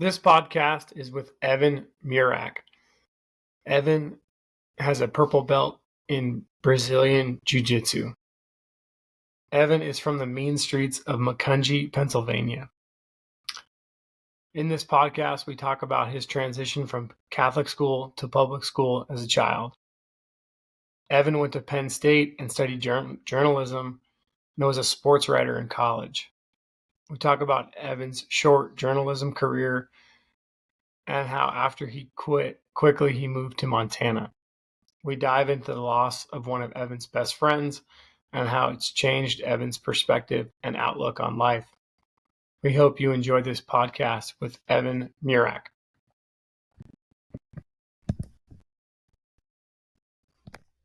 This podcast is with Evan Murach. Evan has a purple belt in Brazilian Jiu-Jitsu. Evan is from the mean streets of Macungie, Pennsylvania. In this podcast, we talk about his transition from Catholic school to public school as a child. Evan went to Penn State and studied journalism and was a sports writer in college. We talk about Evan's short journalism career and how after he quit, quickly he moved to Montana. We dive into the loss of one of Evan's best friends and how it's changed Evan's perspective and outlook on life. We hope you enjoy this podcast with Evan Murach.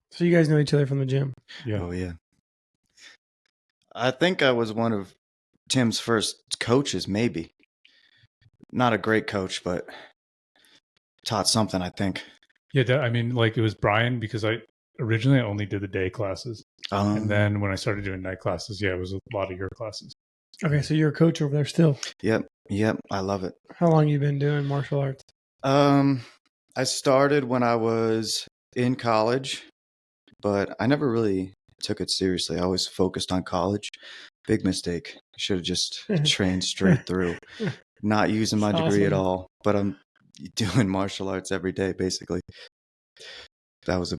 So you guys know each other from the gym? Yeah. Oh, yeah. I think I was one of Tim's first coaches, maybe. Not a great coach, but taught something, I think. Yeah, I mean, like it was Brian because I originally only did the day classes. And then when I started doing night classes, it was a lot of your classes. Okay, so you're a coach over there still? Yep, I love it. How long you been doing martial arts? I started when I was in college, but I never really took it seriously. I always focused on college. Big mistake. I should have just trained straight through. Not using my degree at all, but I'm doing martial arts every day, basically. That was a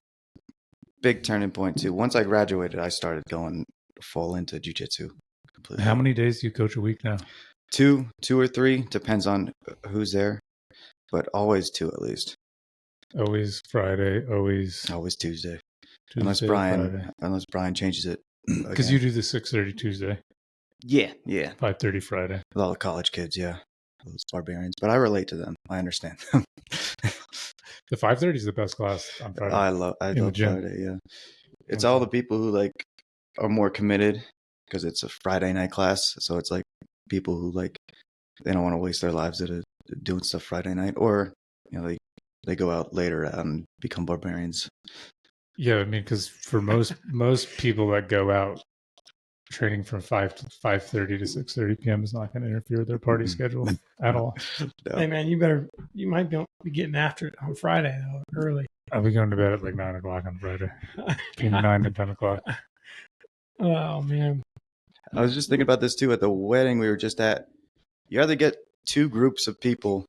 big turning point, too. Once I graduated, I started going full into jiu-jitsu. Completely. How many days do you coach a week now? Two or three. Depends on who's there, but always two at least. Always Friday, always Tuesday. Tuesday unless Brian changes it. Because you do the 6:30 Tuesday. Yeah. 5:30 Friday. With all the college kids, yeah. Those barbarians. But I relate to them. I understand them. The 5:30 is the best class on Friday. I love Friday, yeah. It's all the people who like are more committed because it's a Friday night class. So it's like people who like they don't want to waste their lives doing stuff Friday night, or they go out later and become barbarians. Yeah, I mean, because for most people that go out, training from 5:30 to 6:30 p.m. is not going to interfere with their party schedule at all. No. Hey man, you might be getting after it on Friday though, early. I'll be going to bed at like 9 o'clock on Friday, between 9 and 10 o'clock. Oh man, I was just thinking about this too at the wedding we were just at. You either get two groups of people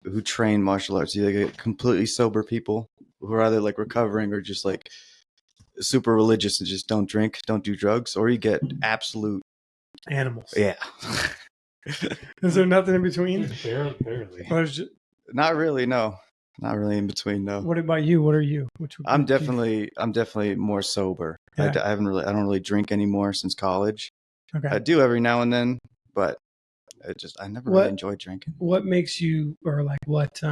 who train martial arts. You either get completely sober people who are either like recovering or just like super religious and just don't drink, don't do drugs, or you get absolute animals. Yeah. Is there nothing in between? Barely. Not really, no. Not really in between, no. What about you? What are you? I'm definitely more sober. Yeah. I don't really drink anymore since college. Okay. I do every now and then, but I never really enjoyed drinking. What makes you, or like what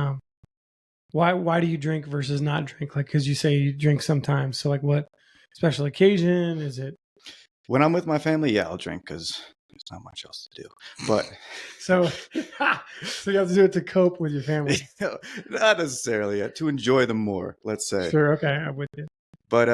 why do you drink versus not drink? Like, because you say you drink sometimes. So like what special occasion is it? When I'm with my family, yeah, I'll drink because there's not much else to do. But so you have to do it to cope with your family. Not necessarily, to enjoy them more, let's say. Sure, okay, I'm with you. But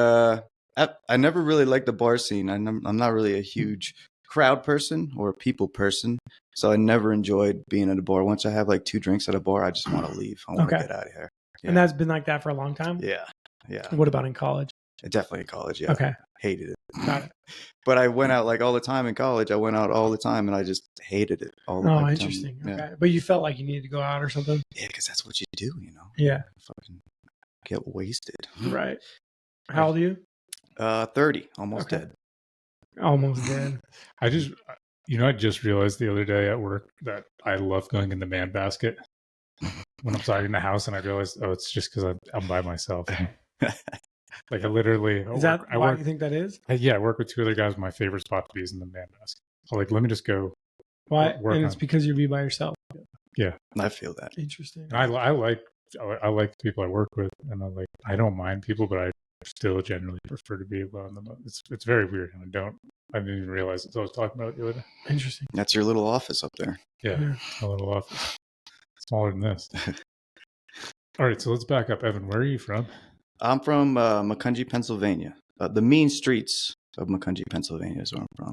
I never really liked the bar scene. I'm not really a huge crowd person or a people person. So I never enjoyed being at a bar. Once I have like 2 drinks at a bar, I just want to leave. I want to get out of here. Yeah. And that's been like that for a long time? Yeah. What about in college? Definitely in college, yeah. Okay. Hated it. Got it. But I went out like all the time in college. I went out all the time and I just hated it all the time. Oh, interesting. Okay. Yeah. But you felt like you needed to go out or something? Yeah, because that's what you do, Yeah. Fucking get wasted. Right. How old are you? 30. Almost dead. Almost dead. I just realized the other day at work that I love going in the man basket when I'm sitting in the house, and I realized, it's just because I'm by myself. Like I literally. Is that why you think that is? I work with 2 other guys. My favorite spot to be is in the man basket. So like, let me just go. Why? And it's because you're by yourself. Yeah, I feel that. Interesting. And I like the people I work with, and I don't mind people, but I still generally prefer to be alone. It's very weird, and I didn't even realize it. So I was talking about it the other day. Interesting. That's your little office up there. Yeah. A little office. Smaller than this. All right, so let's back up. Evan, where are you from? I'm from Macungie, Pennsylvania. The mean streets of Macungie, Pennsylvania is where I'm from.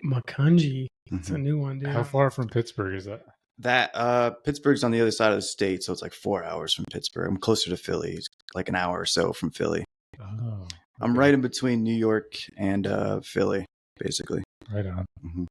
Macungie? It's a new one, dude. How far from Pittsburgh is that? That Pittsburgh's on the other side of the state, so it's like 4 hours from Pittsburgh. I'm closer to Philly, it's like an hour or so from Philly. Oh, I'm okay. right in between New York and Philly, basically. Right on. Mm-hmm.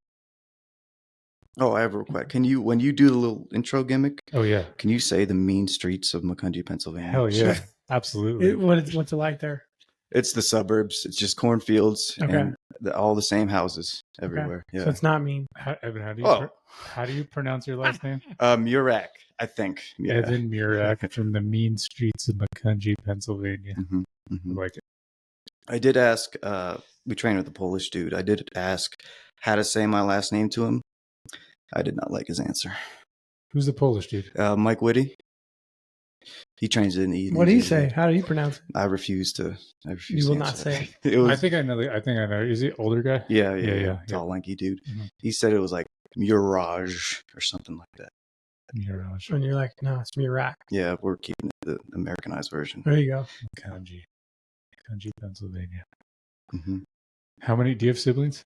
Oh, I have a request. Can you, when you do the little intro gimmick, Oh yeah. can you say the mean streets of Macungie, Pennsylvania? Hell yeah. Absolutely. What's it like there? It's the suburbs. It's just cornfields Okay. and all the same houses everywhere. Okay. Yeah. So it's not mean. Evan, Oh. how do you pronounce your last name? Murach, I think. Yeah. Evan Murach from the mean streets of Macungie, Pennsylvania. Mm-hmm. Mm-hmm. I like it. I did ask, we trained with a Polish dude. I did ask how to say my last name to him. I did not like his answer. Who's the Polish dude? Mike Whitty. He trains in the evenings. What did he say? How did he pronounce it? I refuse to. You will to not answer say that. It was, I think I know. I know. Is he older guy? yeah. Tall, lanky dude. Mhm. He said it was like Mirage or something like that. Mirage. And you're like, no, it's Murach. Yeah, we're keeping the Americanized version. There you go. Macungie, Pennsylvania. Mm-hmm. How many? Do you have siblings?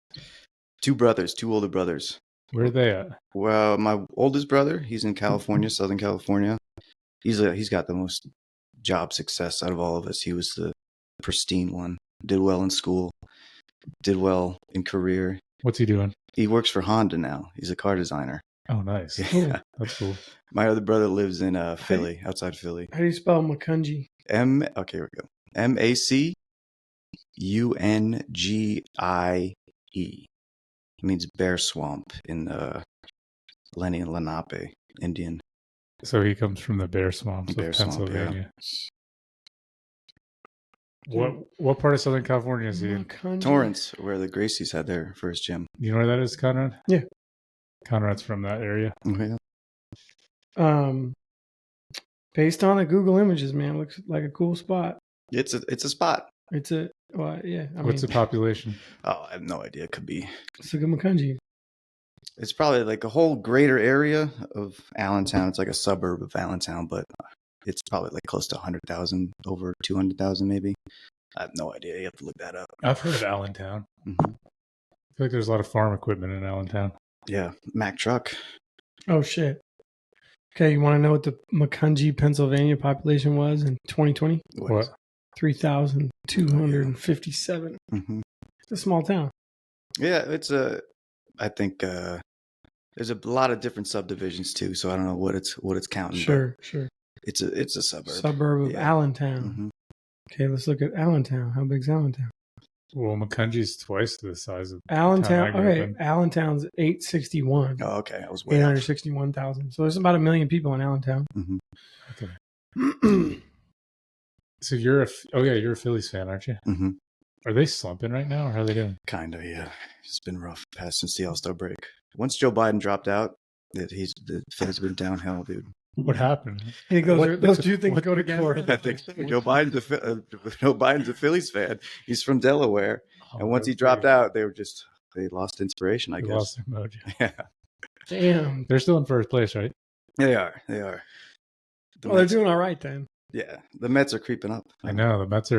2 brothers, 2 older brothers. Where are they at? Well, my oldest brother, he's in California, Southern California. He's got the most job success out of all of us. He was the pristine one. Did well in school. Did well in career. What's he doing? He works for Honda now. He's a car designer. Oh, nice. Yeah. That's cool. My other brother lives in Philly, outside Philly. How do you spell Macungie? Okay, here we go. MacuNgie. It means bear swamp in Lenni and Lenape, Indian. So he comes from the bear swamps Bear of swamp, Pennsylvania. What part of Southern California is he in? Macungie. Torrance, where the Gracies had their first gym. You know where that is, Conrad? Yeah. Conrad's from that area. Okay. Based on the Google images, man, looks like a cool spot. It's a spot. It's a yeah. What's the population? Oh, I have no idea. It could be. It's a good Macungie. It's probably like a whole greater area of Allentown. It's like a suburb of Allentown, but it's probably like close to 100,000, over 200,000 maybe. I have no idea. You have to look that up. I've heard of Allentown. Mm-hmm. I feel like there's a lot of farm equipment in Allentown. Yeah, Mack truck. Oh shit. Okay, you want to know what the Macungie, Pennsylvania population was in 2020? What? 3,257. Mm-hmm. It's a small town. Yeah, I think there's a lot of different subdivisions too, so I don't know what it's counting. Sure. It's a suburb. Suburb of Allentown. Mm-hmm. Okay, let's look at Allentown. How big's Allentown? Well, Macungie's twice the size of Allentown. town I grew up Okay, in. Allentown's 861. Oh, okay. I was way off. 861,000. So there's about 1 million people in Allentown. Mm-hmm. Okay. So you're a Phillies fan, aren't you? Mm-hmm. Are they slumping right now, or how are they doing? Kind of, yeah. It's been rough past since the All-Star break. Once Joe Biden dropped out, the Phillies have been downhill, dude. What happened? It goes, those two things go together. I think Joe Biden's a Phillies fan. He's from Delaware, and once he dropped out, they lost inspiration. I They guess. lost their mojo. Yeah, Damn. They're still in first place, right? they are. Well, The they're Mets, doing all right then. yeah, the Mets are creeping up. I know the Mets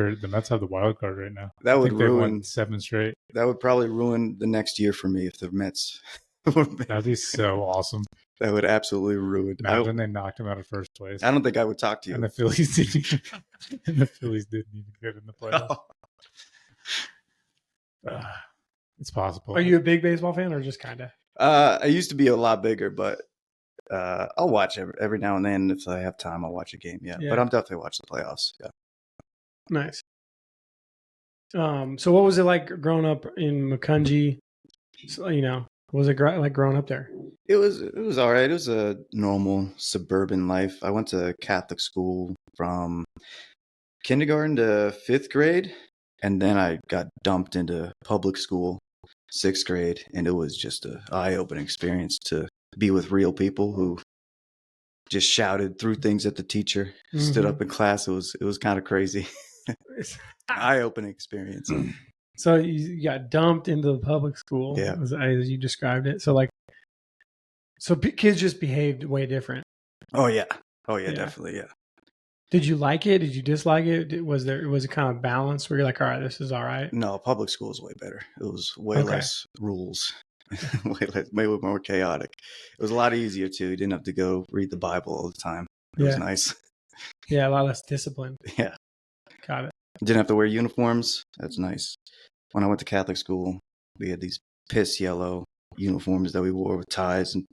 have the wild card right now. That I would think they've ruin. won 7 straight. That would probably ruin the next year for me if the Mets. That'd be so awesome. That would absolutely ruin. Imagine they knocked him out of first place. I don't think I would talk to you. And the Phillies didn't even get in the playoffs. It's possible. Are you a big baseball fan or just kind of? I used to be a lot bigger, but I'll watch every now and then if I have time. I'll watch a game. Yeah, Yeah. but I'm definitely watching the playoffs. Yeah. Nice. So what was it like growing up in Macungie? So, what was it like growing up there? It was all right. It was a normal suburban life. I went to Catholic school from kindergarten to 5th grade, and then I got dumped into public school 6th grade, and it was just an eye-opening experience to be with real people who just shouted, threw things at the teacher, stood up in class. It was kind of crazy. Eye-opening experience. So you got dumped into the public school, Yeah. as you described it. So kids just behaved way different. Oh yeah, Yeah. definitely, yeah. Did you like it? Did you dislike it? Was it kind of balanced where you're like, all right, this is all right? No, public school is way better. It was way Okay. less rules. way more chaotic. It was a lot easier too. You didn't have to go read the Bible all the time. It was nice. Yeah, a lot less discipline. Yeah. Got it. Didn't have to wear uniforms. That's nice. When I went to Catholic school, we had these piss yellow uniforms that we wore with ties and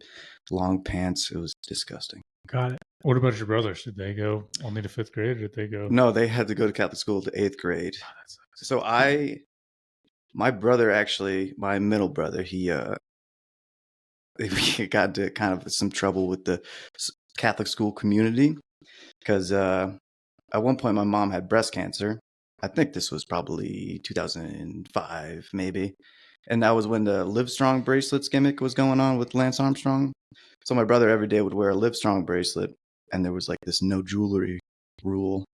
long pants. It was disgusting. Got it. What about your brothers? Did they go only to 5th grade, or did they go? No, they had to go to Catholic school to 8th grade. So my brother, actually, my middle brother, he got into kind of some trouble with the Catholic school community because at one point my mom had breast cancer. I think this was probably 2005, maybe. And that was when the Livestrong bracelets gimmick was going on with Lance Armstrong. So my brother every day would wear a Livestrong bracelet, and there was like this no jewelry rule.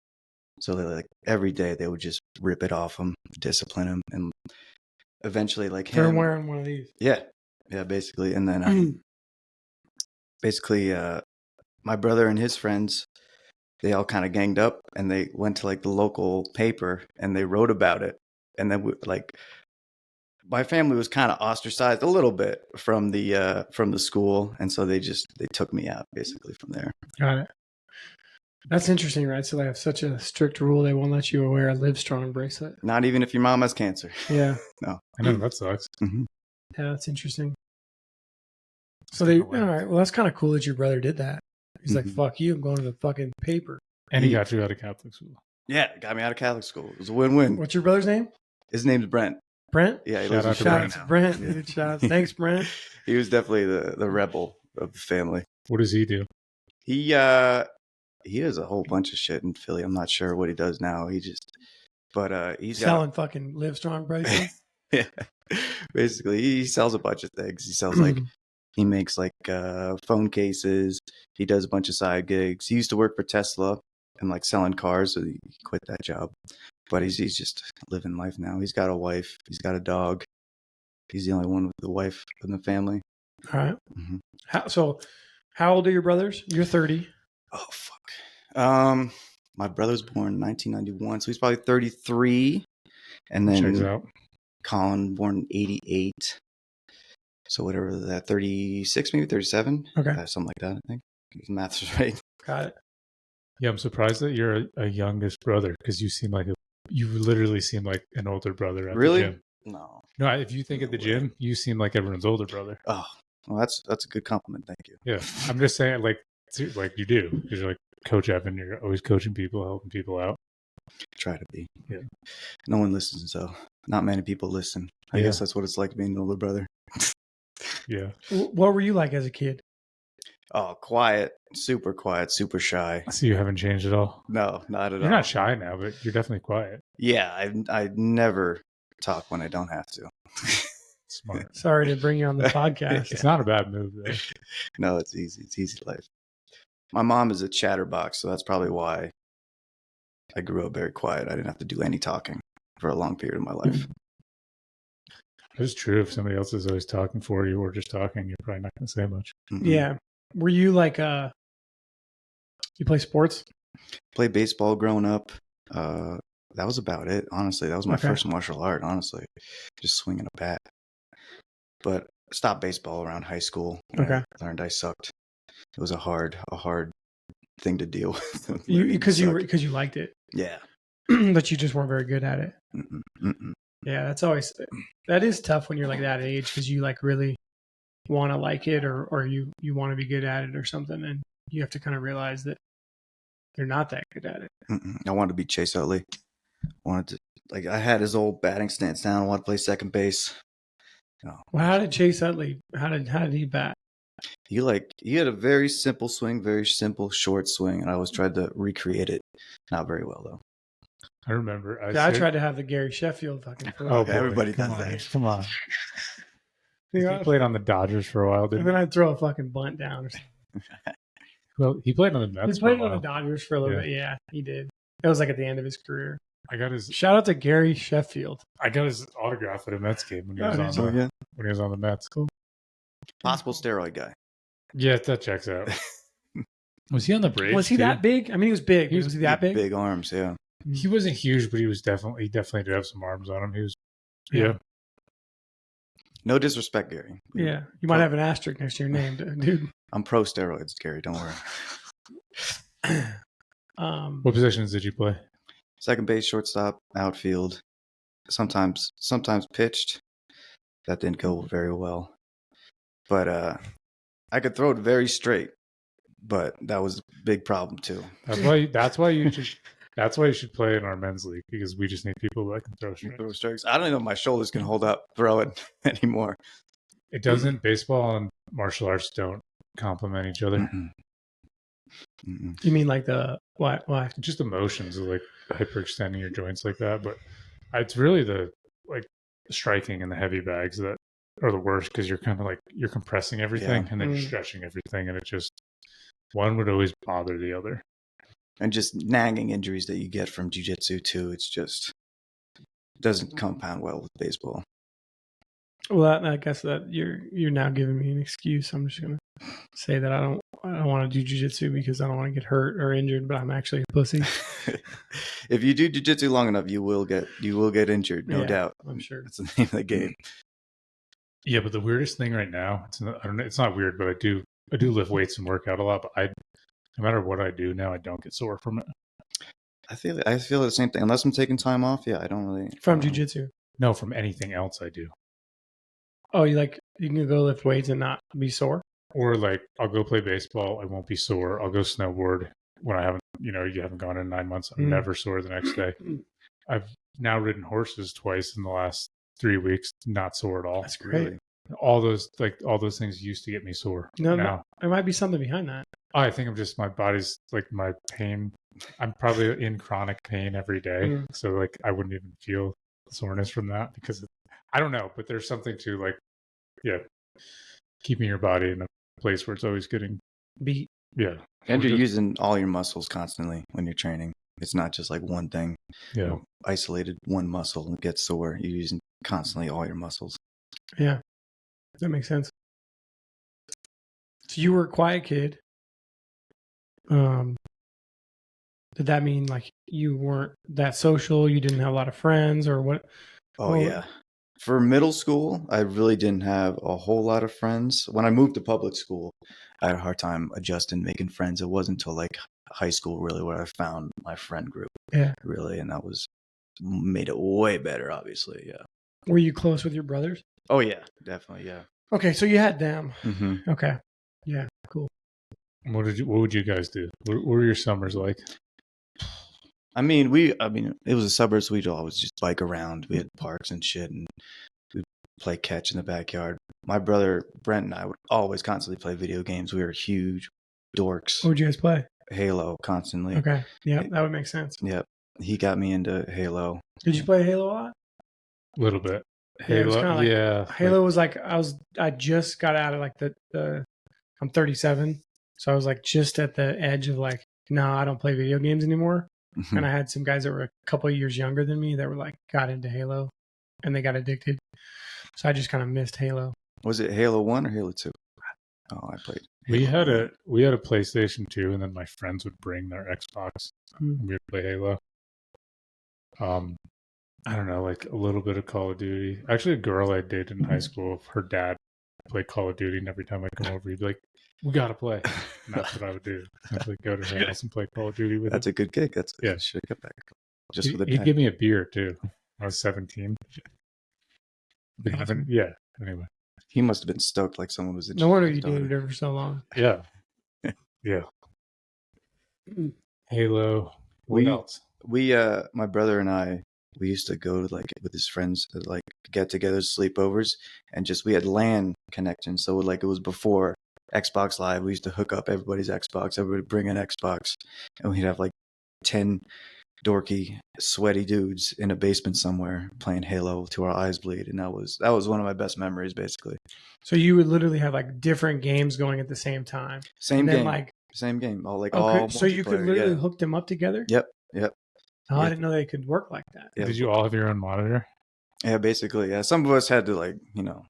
So they, like every day they would just rip it off him, discipline him, and eventually like him. They're wearing one of these. Yeah, basically. And then basically my brother and his friends, they all kind of ganged up and they went to like the local paper and they wrote about it. And then my family was kind of ostracized a little bit from the school, and so they took me out basically from there. Got it. That's interesting, right? So they have such a strict rule; they won't let you wear a Livestrong bracelet. Not even if your mom has cancer. Yeah. No. I know that sucks. Mm-hmm. Yeah, that's interesting. So all right. Well, that's kind of cool that your brother did that. He's like, "Fuck you! I'm going to the fucking paper." And he got you out of Catholic school. Yeah, got me out of Catholic school. It was a win-win. What's your brother's name? His name's Brent. Brent? Yeah, he Shout lives in out to Chicago Shout out now. to Brent. Yeah. Good shout. Thanks, Brent. He was definitely the rebel of the family. What does he do? He does a whole bunch of shit in Philly. I'm not sure what he does now. He's Selling fucking Livestrong bracelets. Yeah, basically he sells a bunch of things. He sells like he makes like phone cases. He does a bunch of side gigs. He used to work for Tesla and like selling cars, so he quit that job. But he's just living life now. He's got a wife. He's got a dog. He's the only one with a wife in the family. All right. Mm-hmm. How old are your brothers? You're 30. Oh fuck. My brother's born in 1991, so he's probably 33, and then Checks out. Colin born in 88. So whatever that, 36, maybe 37. Okay. Something like that. I think if the math's is right. Got it. Yeah, I'm surprised that you're a youngest brother because you literally seem like an older brother at Really? the gym. No. No, if you think at the gym, you seem like everyone's older brother. Oh, well, that's a good compliment. Thank you. Yeah, I'm just saying, like you do, because you're like Coach Evan. You're always coaching people, helping people out. Try to be. Yeah. No one listens, so not many people listen. I guess that's what it's like being an older brother. Yeah. What were you like as a kid? Oh, quiet, super shy. So you haven't changed at all? No, not at all. You're not shy now, but you're definitely quiet. Yeah, I never talk when I don't have to. Smart. Sorry to bring you on the podcast. It's not a bad move, though. No, it's easy. It's easy life. My mom is a chatterbox, so that's probably why I grew up very quiet. I didn't have to do any talking for a long period of my life. It's true. If somebody else is always talking for you or just talking, you're probably not going to say much. Mm-hmm. Yeah. Were you like you play sports? Played baseball growing up. That was about it. Honestly, that was my first martial art. Honestly, just swinging a bat. But I stopped baseball around high school. I learned I sucked. It was a hard thing to deal with. Because you liked it. Yeah. But you just weren't very good at it. Mm-mm. Yeah, that is tough when you're like that age because you like really want to like it or you want to be good at it or something, and you have to kind of realize that you're not that good at it. I wanted to be Chase Utley. I had his old batting stance down. I wanted to play second base. Well, how did Chase Utley? How did he bat? He had a very simple swing, very simple short swing, and I always tried to recreate it. Not very well though. I remember. I tried to have the Gary Sheffield fucking. Oh, everybody does that. Come on. He Yeah. played on the Dodgers for a while, didn't And then I'd throw a fucking bunt down or something. he? Well, he played on the Mets. He played for a on the while. Dodgers for a little bit. Yeah, he did. That was like at the end of his career. Shout out to Gary Sheffield. I got his autograph at a Mets game when he was when he was on the Mets. Cool. Possible steroid guy. Yeah, that checks out. Was he on the Braves? Was he that big? I mean, he was big. Was he that big? Big arms, yeah. He wasn't huge, but he definitely did have some arms on him. He was, Yeah. No disrespect, Gary. Yeah, you might have an asterisk next to your name, dude. I'm pro steroids, Gary. Don't worry. What positions did you play? Second base, shortstop, outfield. Sometimes pitched. That didn't go very well. But I could throw it very straight. But that was a big problem too. That's why you should play in our men's league, because we just need people that can throw strikes. I don't even know if my shoulders can hold up throwing anymore. It doesn't. Baseball and martial arts don't complement each other. You mean like the why? Just emotions of like hyperextending your joints like that. But it's really the like striking and the heavy bags that are the worst, because you're kind of like you're compressing everything and then you're stretching everything, and it just one would always bother the other. And just nagging injuries that you get from jiu-jitsu too. It's just doesn't compound well with baseball. Well, I guess that you're now giving me an excuse. I'm just gonna say that I don't want to do jiu-jitsu because I don't want to get hurt or injured, but I'm actually a pussy. If you do jiu-jitsu long enough, you will get injured, no doubt. I'm sure. That's the name of the game. Yeah, but the weirdest thing right now, it's not weird, but I do lift weights and work out a lot, but no matter what I do now, I don't get sore from it. I feel the same thing. Unless I'm taking time off, I don't really. From jiu-jitsu? No, from anything else I do. Oh, you can go lift weights and not be sore? Or like, I'll go play baseball, I won't be sore. I'll go snowboard when you haven't gone in 9 months. I'm never sore the next day. I've now ridden horses twice in the last 3 weeks, not sore at all. That's great. Really. All those things used to get me sore. No, there might be something behind that. I think I'm just, my body's like, my pain. I'm probably in chronic pain every day. So like, I wouldn't even feel soreness from that, because I don't know, but there's something to like, keeping your body in a place where it's always getting beat. Yeah. And you're using all your muscles constantly when you're training. It's not just like one thing. Yeah. Isolated one muscle and gets sore. You're using constantly all your muscles. Yeah. That makes sense. So you were a quiet kid. Did that mean like you weren't that social? You didn't have a lot of friends, or what? Yeah. For middle school, I really didn't have a whole lot of friends. When I moved to public school, I had a hard time adjusting, making friends. It wasn't until like high school really where I found my friend group. Yeah. Really, and that made it way better, obviously. Yeah. Were you close with your brothers? Oh yeah, definitely. Yeah. Okay, so you had them. Mm-hmm. Okay. Yeah. Cool. What would you guys do? What were your summers like? I mean, it was a suburb, so we'd always just bike around. We had parks and shit, and we'd play catch in the backyard. My brother Brent and I would always constantly play video games. We were huge dorks. What would you guys play? Halo, constantly. Okay, yeah, that would make sense. Yep, he got me into Halo. Did you play Halo a lot? A little bit. Halo, yeah. Halo was like I just got out of like the I'm 37, so I was like just at the edge of like, no, I don't play video games anymore. Mm-hmm. And I had some guys that were a couple of years younger than me that were like got into Halo, and they got addicted. So I just kind of missed Halo. Was it Halo 1 or Halo 2? Oh, I played. We had a PlayStation 2, and then my friends would bring their Xbox, and we would play Halo. I don't know, like a little bit of Call of Duty. Actually, a girl I dated in high school, her dad played Call of Duty, and every time I come over, he'd be like, "We gotta play." And that's what I would do. I'd like go to her house and play Call of Duty with him. That's a good gig. Should have kept that. Just with he'd give me a beer too. I was 17. Anyway. He must have been stoked like someone was. No wonder you dated her for so long. Yeah. Yeah. Halo. What else? My brother and I, we used to go to like with his friends to like get-togethers, sleepovers, and we had LAN connections. So like it was before Xbox Live. We used to hook up everybody's Xbox. Everybody would bring an Xbox, and we'd have like 10 dorky, sweaty dudes in a basement somewhere playing Halo till our eyes bleed. And that was one of my best memories, basically. So you would literally have like different games going at the same time. Same game. All so you could literally hook them up together? Yep. Oh, I didn't know they could work like that. Yeah. Did you all have your own monitor? Yeah, basically. Yeah. Some of us had to like, do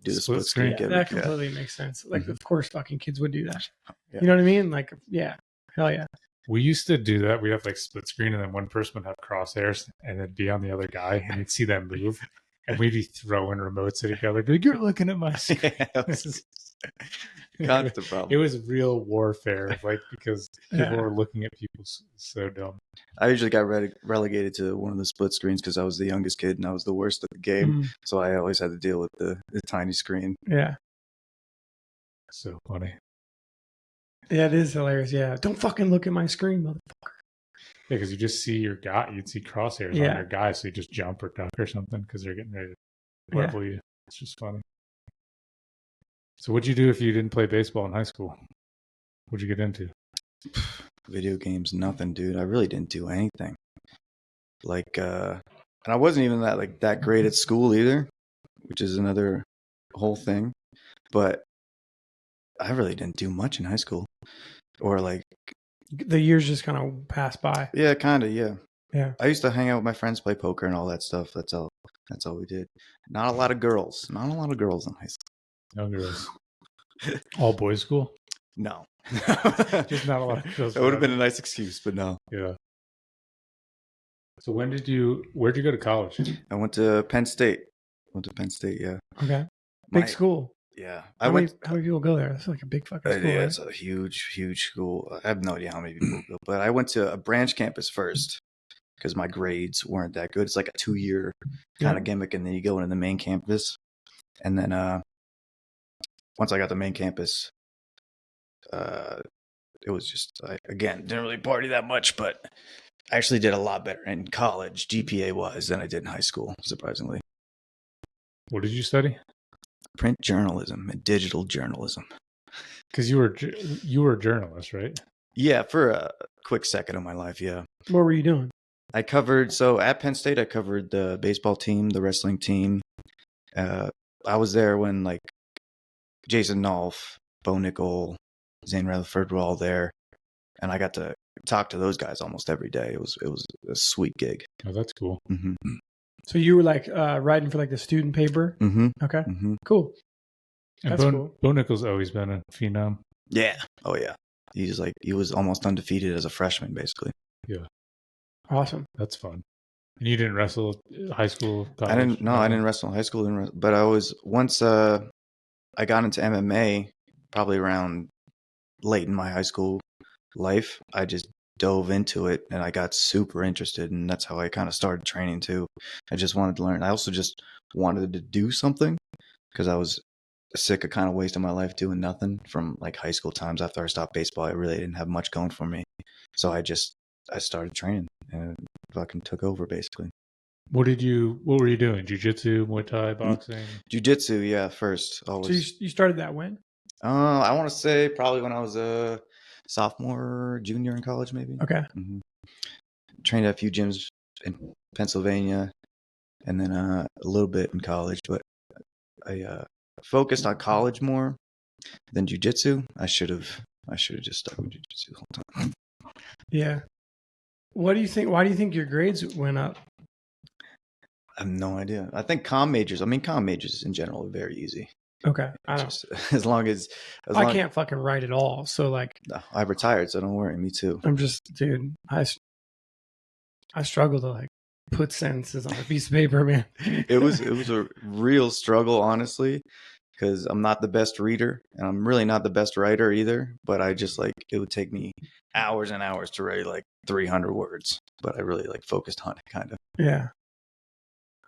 the split screen. Yeah, that completely makes sense. Like, of course, fucking kids would do that. Yeah. You know what I mean? Like, yeah. Hell yeah. We used to do that. We'd have like split screen, and then one person would have crosshairs and then be on the other guy, and you'd see them move. And we'd be throwing remotes at each other. Be like, you're looking at my screen. Constant problem. It was real warfare, like because people were looking at people so dumb. I usually got relegated to one of the split screens because I was the youngest kid and I was the worst at the game. So I always had to deal with the tiny screen. Yeah. So funny. Yeah, it is hilarious. Yeah. Don't fucking look at my screen, motherfucker. Yeah, because you just see your guy. You'd see crosshairs on your guy, so you just jump or duck or something because they're getting ready to level you. It's just funny. So what'd you do if you didn't play baseball in high school? What'd you get into? Video games, nothing, dude. I really didn't do anything. Like, and I wasn't even that great at school either, which is another whole thing. But I really didn't do much in high school, or like the years just kind of passed by. Yeah, kind of. Yeah. Yeah. I used to hang out with my friends, play poker, and all that stuff. That's all we did. Not a lot of girls. Not a lot of girls in high school. No girls. All boys school? No. Just not a lot of girls. That would have been a nice excuse, but no. Yeah. So where'd you go to college? I went to Penn State. Yeah. Okay. Big school. Yeah. How many people go there? That's like a big fucking school. Yeah, it's a huge, huge school. I have no idea how many people go, but I went to a branch campus first because my grades weren't that good. It's like a 2-year kind of gimmick, and then you go into the main campus. And then once I got to main campus, it was just, again, didn't really party that much, but I actually did a lot better in college, GPA-wise, than I did in high school, surprisingly. What did you study? Print journalism and digital journalism. Because you were a journalist, right? Yeah, for a quick second of my life, yeah. What were you doing? At Penn State, I covered the baseball team, the wrestling team. I was there when like Jason Nolf, Bo Nickel, Zane Rutherford were all there, and I got to talk to those guys almost every day. It was a sweet gig. Oh, that's cool. Mm-hmm. So you were like writing for like the student paper? Mm-hmm. Okay. Mm-hmm. Cool. And That's cool. Bo Nickel's always been a phenom. Yeah. Oh yeah. He was almost undefeated as a freshman, basically. Yeah. Awesome. That's fun. And you didn't wrestle high school? College? I didn't wrestle in high school. But I was, once I got into MMA, probably around late in my high school life, I just dove into it and I got super interested, and that's how I kind of started training too. I just wanted to learn. I also just wanted to do something because I was sick of kind of wasting my life doing nothing from like high school times. After I stopped baseball, I really didn't have much going for me. So I started training and fucking took over basically. What were you doing? Jiu-Jitsu, Muay Thai, boxing? Jiu-Jitsu, yeah, first. Always. So you started that when? I want to say probably when I was a sophomore, junior in college, maybe. Okay. Mm-hmm. Trained at a few gyms in Pennsylvania, and then a little bit in college. But I focused on college more than jiu-jitsu. I should have just stuck with jiu-jitsu the whole time. Yeah. What do you think? Why do you think your grades went up? I have no idea. I think comm majors in general are very easy. Okay. I don't. Just, as long as I can't fucking write at all. So like, no, I retired, so don't worry. Me too. I'm just, dude. I struggle to like put sentences on a piece of paper, man. It was a real struggle, honestly, because I'm not the best reader and I'm really not the best writer either. But I just like, it would take me hours and hours to write like 300 words. But I really like focused on it, kind of. Yeah.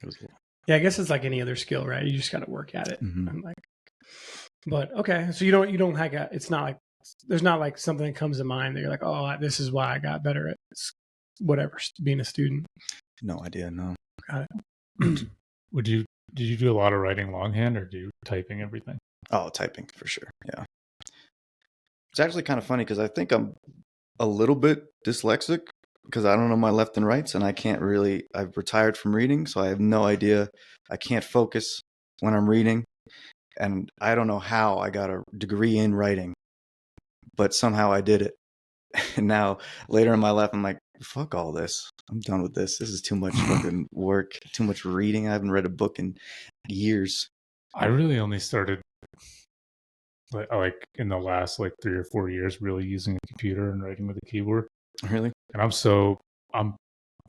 It was cool. Yeah, I guess it's like any other skill, right? You just got to work at it. Mm-hmm. And like, but okay, so you don't like it's not like there's not like something that comes to mind that you're like, oh, this is why I got better at whatever being a student. No idea. No. Got it. Did you do a lot of writing longhand or do you typing everything? Oh, typing for sure. Yeah. It's actually kind of funny because I think I'm a little bit dyslexic because I don't know my left and rights, and I've retired from reading, so I have no idea. I can't focus when I'm reading, and I don't know how I got a degree in writing, but somehow I did it. And now later in my life, I'm like, fuck all this. I'm done with this. This is too much fucking work, too much reading. I haven't read a book in years. I really only started like in the last like 3 or 4 years really using a computer and writing with a keyboard. Really? And I'm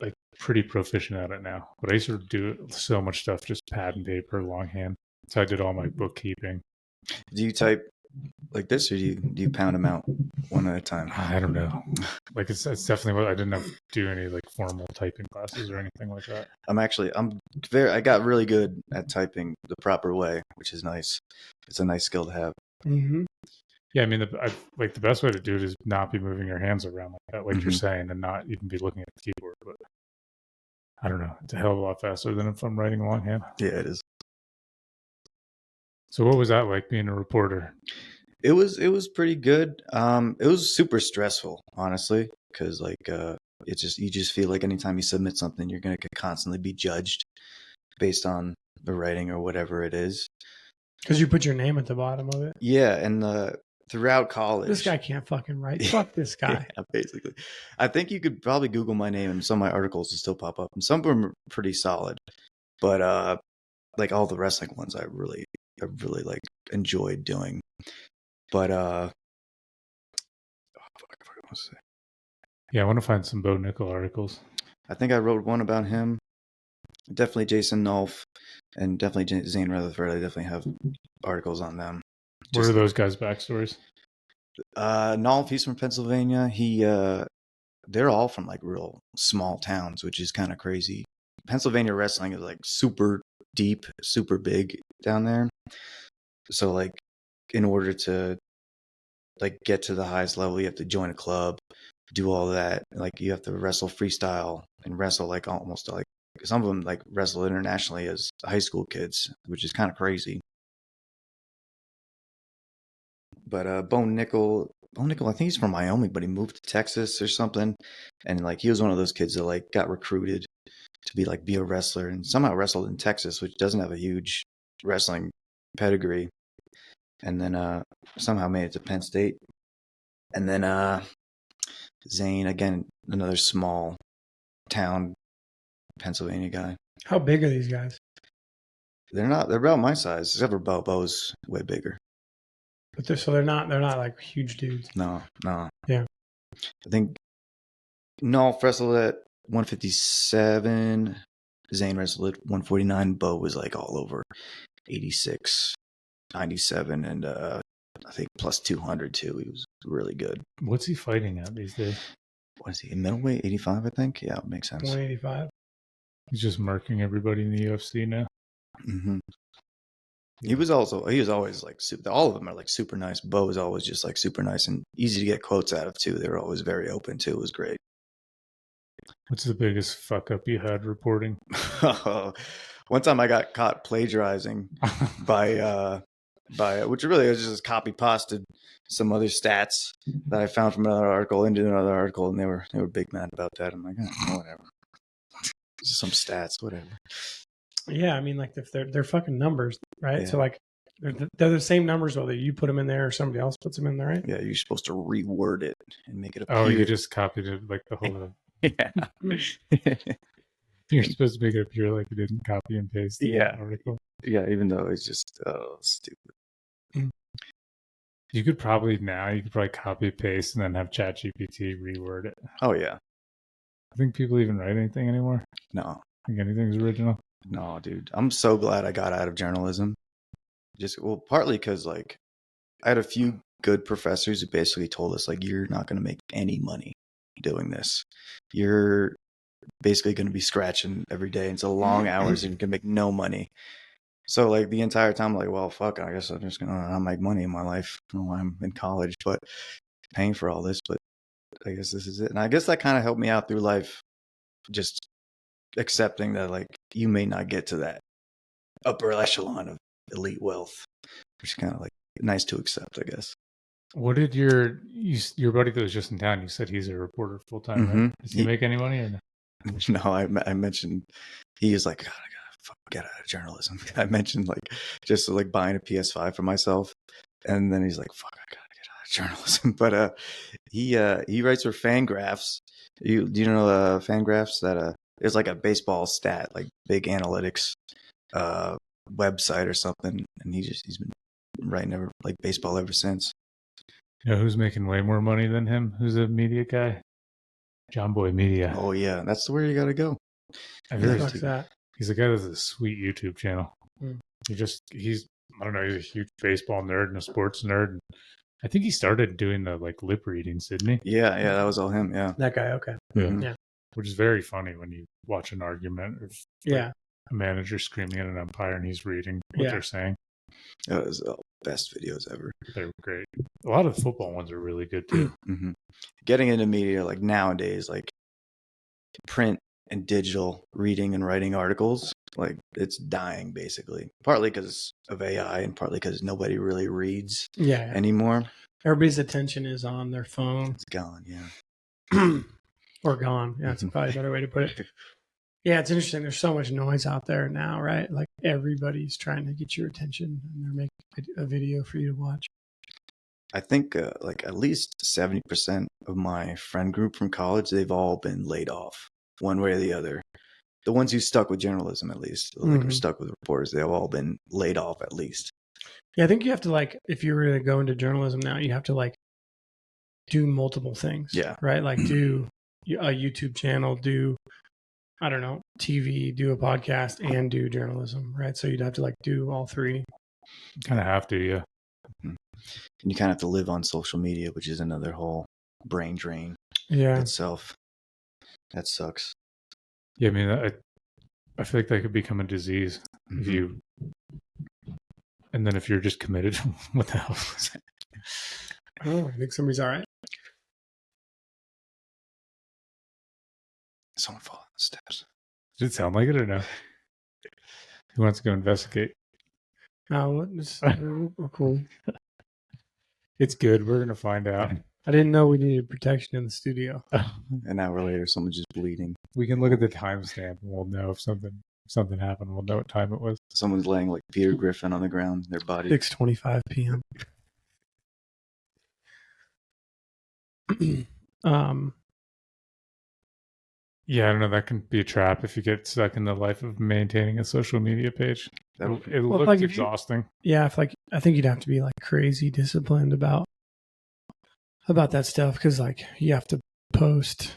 like pretty proficient at it now. But I used to do so much stuff, just pad and paper, longhand. So I did all my bookkeeping. Do you type like this, or do you pound them out one at a time? I don't know. Like it's definitely what I didn't have to do any like formal typing classes or anything like that. I got really good at typing the proper way, which is nice. It's a nice skill to have. Mm-hmm. Yeah, I mean, the best way to do it is not be moving your hands around like that, like you're saying, and not even be looking at the keyboard. But I don't know, it's a hell of a lot faster than if I'm writing longhand. Yeah, it is. So, what was that like being a reporter? It was pretty good. It was super stressful, honestly, because like you just feel like anytime you submit something, you're gonna constantly be judged based on the writing or whatever it is. Because you put your name at the bottom of it. Yeah, and throughout college, This guy can't fucking write. Fuck this guy. Yeah, basically. I think you could probably Google my name and some of my articles will still pop up. And some of them are pretty solid. But like all the wrestling ones I really like enjoyed doing. But I forgot what to say. Yeah, I want to find some Bo Nickel articles. I think I wrote one about him. Definitely Jason Nolf and definitely Zane Rutherford. I definitely have articles on them. What are those guys' backstories? Nolf, he's from Pennsylvania. They're all from like real small towns, which is kind of crazy. Pennsylvania wrestling is like super deep, super big down there. So like in order to like get to the highest level, you have to join a club, do all that. Like you have to wrestle freestyle and wrestle like almost like some of them like wrestle internationally as high school kids, which is kind of crazy. But Bo Nickel, I think he's from Wyoming, but he moved to Texas or something. And like he was one of those kids that like got recruited to be a wrestler and somehow wrestled in Texas, which doesn't have a huge wrestling pedigree. And then somehow made it to Penn State. And then Zane, again, another small town Pennsylvania guy. How big are these guys? They're about my size, except for Bo's way bigger. But they're not like huge dudes. No. Yeah. I think Nolf wrestled at 157. Zane wrestled at 149. Bo was like all over 86, 97, and I think plus 200 too. He was really good. What's he fighting at these days? What is he? Middleweight, 85, I think. Yeah, it makes sense. 185. He's just marking everybody in the UFC now. Mm-hmm. He was always like all of them are like super nice. Bo was always just like super nice and easy to get quotes out of too. They were always very open too. It was great. What's the biggest fuck up you had reporting? One time I got caught plagiarizing by which really was just copy pasted some other stats that I found from another article into another article, and they were big mad about that. I'm like, oh, whatever, just some stats, whatever. Yeah, I mean, like if they're fucking numbers, right? Yeah. So like they're the same numbers whether you put them in there or somebody else puts them in there, right? Yeah, you're supposed to reword it and make it appear. Oh, you just copied it like the whole. Yeah. You're supposed to make it appear like you didn't copy and paste the article. Yeah, even though it's just stupid. You could probably copy paste and then have ChatGPT reword it. Oh yeah. I think people even write anything anymore. No. I think anything's original. No, dude. I'm so glad I got out of journalism. Partly because like I had a few good professors who basically told us like you're not going to make any money doing this. You're basically going to be scratching every day. It's a long hours and you can make no money. So like the entire time, I'm like, well, fuck, I guess I'm just going to not make money in my life. I don't know why I'm in college, but paying for all this, but I guess this is it. And I guess that kind of helped me out through life. Just accepting that like you may not get to that upper echelon of elite wealth, which is kind of like nice to accept, I guess. What did your buddy that was just in town, you said he's a reporter full time, right? Does he make any money or no? No, I mentioned he is like, God, I gotta get out of journalism. I mentioned like just like buying a PS5 for myself, and then he's like, fuck, I gotta get out of journalism. But he writes for Fangraphs. Do you know Fangraphs? That it's like a baseball stat, like big analytics website or something, and he's been writing baseball ever since. You know who's making way more money than him? Who's a media guy? John Boy Media. Oh yeah, that's where you got to go. I've Who the heard fuck's that? he's a guy that has a sweet YouTube channel. Hmm. He's I don't know, he's a huge baseball nerd and a sports nerd. I think he started doing the like lip readings, didn't he? Yeah, that was all him. Yeah, That guy. Okay. Mhm. Yeah. Which is very funny when you watch an argument of Yeah. a manager screaming at an umpire and he's reading what they're saying. That was the best videos ever. They were great. A lot of the football ones are really good too. Mm-hmm. Getting into media like nowadays, like print and digital reading and writing articles, like it's dying basically. Partly because of AI and partly because nobody really reads Yeah. anymore. Everybody's attention is on their phone. It's gone. Yeah. Or gone. Yeah, that's probably a better way to put it. Yeah, it's interesting. There's so much noise out there now, right? Like everybody's trying to get your attention and they're making a video for you to watch. I think like at least 70% of my friend group from college, they've all been laid off one way or the other. The ones who stuck with journalism, at least, like are stuck with reporters, they've all been laid off at least. Yeah, I think you have to like, if you were to go into journalism now, you have to like do multiple things. Yeah. Right? Like do a YouTube channel, do, I don't know, TV, do a podcast, and do journalism, right? So you'd have to like do all three. Kind of have to, yeah. And you kind of have to live on social media, which is another whole brain drain itself. That sucks. Yeah, I mean, I feel like that could become a disease if you. And then if you're just committed, what the hell is that? Oh, I think somebody's all right. Someone fall down the steps. Did it sound like it or no? Who wants to go investigate? No, we're cool. It's good. We're gonna find out. I didn't know we needed protection in the studio. An hour later, someone's just bleeding. We can look at the timestamp and we'll know if something happened. We'll know what time it was. Someone's laying like Peter Griffin on the ground, their body. 6:25 p.m. Yeah, I don't know. That can be a trap if you get stuck in the life of maintaining a social media page. It looks like exhausting. Yeah, I think you'd have to be like crazy disciplined about that stuff because like you have to post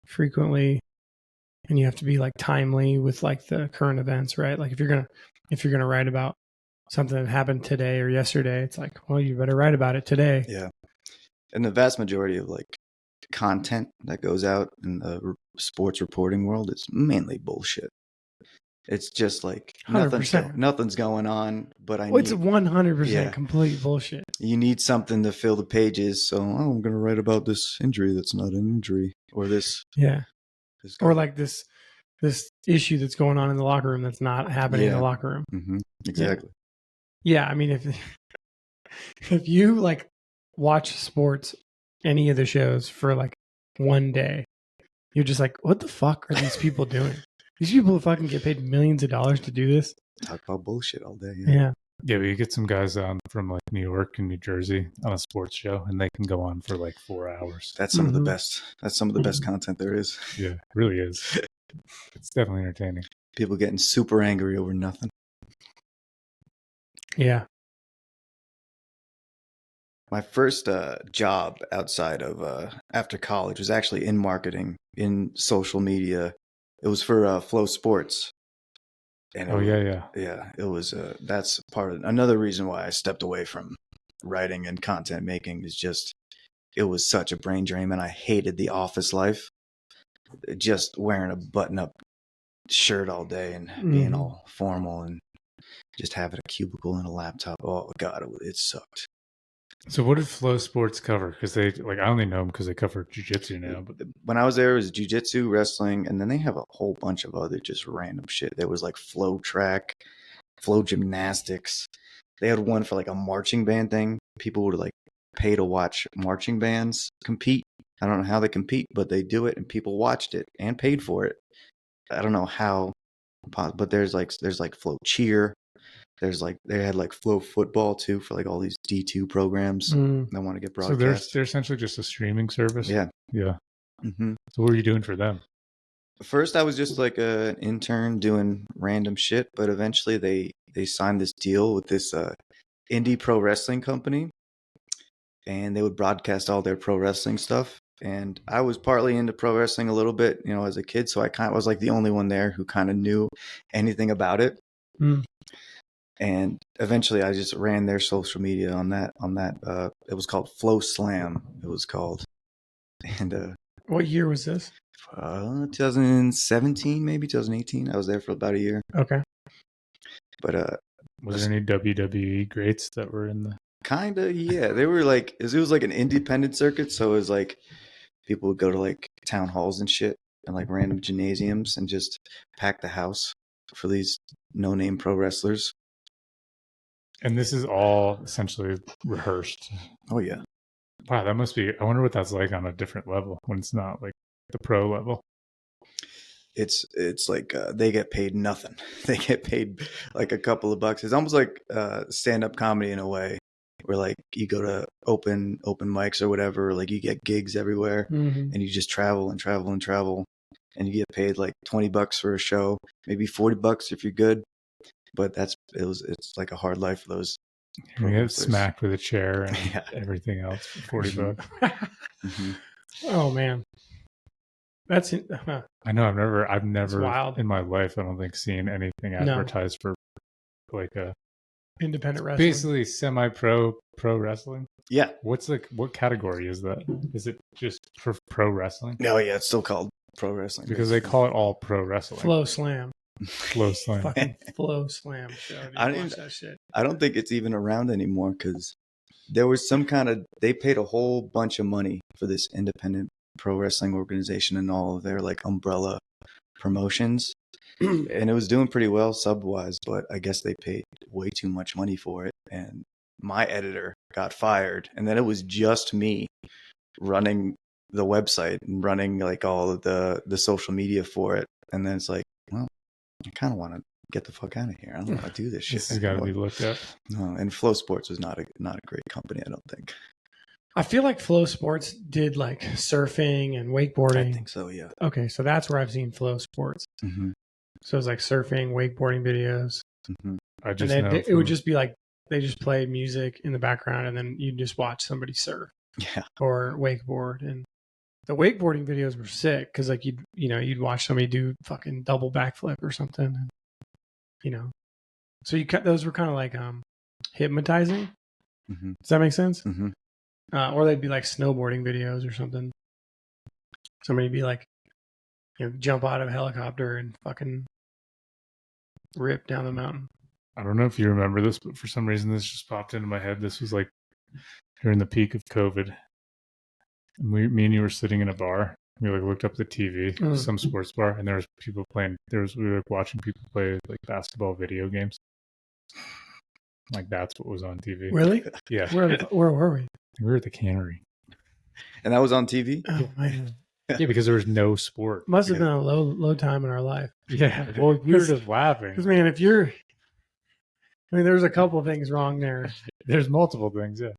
frequently and you have to be like timely with like the current events, right? Like if you're gonna write about something that happened today or yesterday, it's like, well, you better write about it today. Yeah, and the vast majority of like content that goes out in the sports reporting world is mainly bullshit. It's just like 100%. nothing's going on, but It's 100% complete bullshit. You need something to fill the pages, so I'm going to write about this injury that's not an injury, or this. Yeah. Or like this issue that's going on in the locker room that's not happening in the locker room. Mm-hmm. Exactly. Yeah, I mean, if you like watch sports, any of the shows for like one day, you're just like, what the fuck are these people doing? These people fucking get paid millions of dollars to do this. Talk about bullshit all day. Yeah. Yeah, but you get some guys on from like New York and New Jersey on a sports show, and they can go on for like 4 hours. That's some of the best. That's some of the best content there is. Yeah, it really is. It's definitely entertaining. People getting super angry over nothing. Yeah. My first job outside of after college was actually in marketing, in social media. It was for Flow Sports. And it was that's part of another reason why I stepped away from writing and content making is just it was such a brain drain, and I hated the office life. Just wearing a button-up shirt all day and being all formal and just having a cubicle and a laptop. Oh God, it sucked. So what did Flow Sports cover? Because they I only know them because they cover Jiu-Jitsu now. But when I was there, it was Jiu-Jitsu, wrestling, and then they have a whole bunch of other just random shit. There was like flow track, flow gymnastics. They had one for like a marching band thing. People would like pay to watch marching bands compete. I don't know how they compete, but they do it, and people watched it and paid for it. I don't know how, but there's like flow cheer. There's like they had like flow football too for like all these D2 programs that want to get broadcast. So they're essentially just a streaming service. Yeah. Mm-hmm. So what were you doing for them? First, I was just like an intern doing random shit, but eventually they signed this deal with this indie pro wrestling company, and they would broadcast all their pro wrestling stuff. And I was partly into pro wrestling a little bit, as a kid. So I kind of was like the only one there who kind of knew anything about it. Mm. And eventually I just ran their social media on that, it was called Flow Slam. It was called. And, What year was this? 2017, maybe 2018. I was there for about a year. Okay. But, was there any WWE greats that were in the? Kind of, yeah. They were like, it was like an independent circuit. So it was like people would go to like town halls and shit and like random gymnasiums and just pack the house for these no-name pro wrestlers. And this is all essentially rehearsed. Oh, yeah. Wow, that must be. I wonder what that's like on a different level when it's not like the pro level. It's like they get paid nothing. They get paid like a couple of bucks. It's almost like stand-up comedy in a way, where like you go to open mics or whatever, like you get gigs everywhere, Mm-hmm. and you just travel and travel and travel, and you get paid like $20 for a show, maybe $40 if you're good. But it's like a hard life for those. You get smacked with a chair and Yeah. everything else for $40. Mm-hmm. Oh man, that's I know. I've never wild. in my life, I don't think, seen anything advertised for like a independent wrestling. basically semi-pro wrestling. Yeah. What category is that? Is it just for pro wrestling? No, yeah, it's still called pro wrestling Because they call it all pro wrestling. Flow Slam. Flow Slam. Fucking Flow Slam show. Dude. Watch that shit. I don't think it's even around anymore because there was they paid a whole bunch of money for this independent pro wrestling organization and all of their like umbrella promotions. And it was doing pretty well sub-wise, but I guess they paid way too much money for it. And my editor got fired. And then it was just me running the website and running like all of the social media for it. And then it's like, well, I kind of want to get the fuck out of here. I don't want to do this shit. This has got to be looked at. No, and Flow Sports was not a great company, I don't think. I feel like Flow Sports did like surfing and wakeboarding. I think so, yeah. Okay, so that's where I've seen Flow Sports. Mm-hmm. So it's like surfing, wakeboarding videos. Mm-hmm. I just and know it would just be like they just play music in the background, and then you just watch somebody surf Yeah. or wakeboard. And the wakeboarding videos were sick because like you'd watch somebody do fucking double backflip or something, and, So those were kind of like hypnotizing. Mm-hmm. Does that make sense? Mm-hmm. Or they'd be like snowboarding videos or something. Somebody'd be like, jump out of a helicopter and fucking rip down the mountain. I don't know if you remember this, but for some reason this just popped into my head. This was like during the peak of COVID. And me and you were sitting in a bar. We like looked up the TV, some sports bar, and there was people playing. We were like watching people play like basketball video games. Like that's what was on TV. Really? Yeah. Where were we? We were at the Cannery. And that was on TV? Oh man. Yeah, because there was no sport. Must have been a low time in our life. Yeah. Well, we were just laughing. Because man, there's a couple of things wrong there. There's multiple things. Yeah.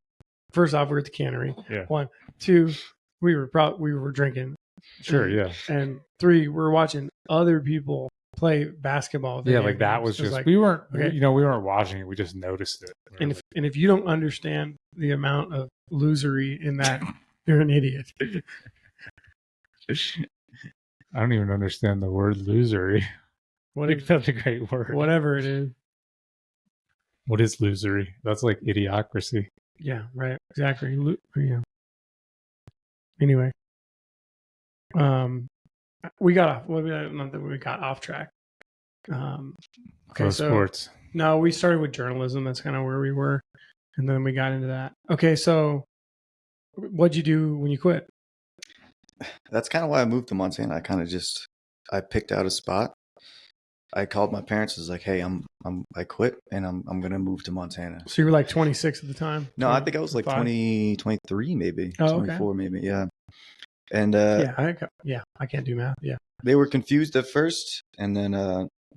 First off, we're at the Cannery. Yeah. 1, 2, we were drinking. Sure. Yeah. And 3, we're watching other people play basketball. Yeah, like that was just like, we weren't okay. we weren't watching it. We just noticed it. And if you don't understand the amount of losery in that, you're an idiot. I don't even understand the word losery. I think that's a great word. Whatever it is. What is losery? That's like idiocracy. Yeah, right. Exactly. Yeah. Anyway, we got off. Well, not that we got off track. Okay, so sports. No, we started with journalism. That's kind of where we were, and then we got into that. Okay, so what'd you do when you quit? That's kind of why I moved to Montana. I picked out a spot. I called my parents. I was like, "Hey, I quit, and I'm gonna move to Montana." So you were like 26 at the time? No, I think I was like 20, 23 maybe, 24 maybe, yeah. And I can't do math. Yeah, they were confused at first, and then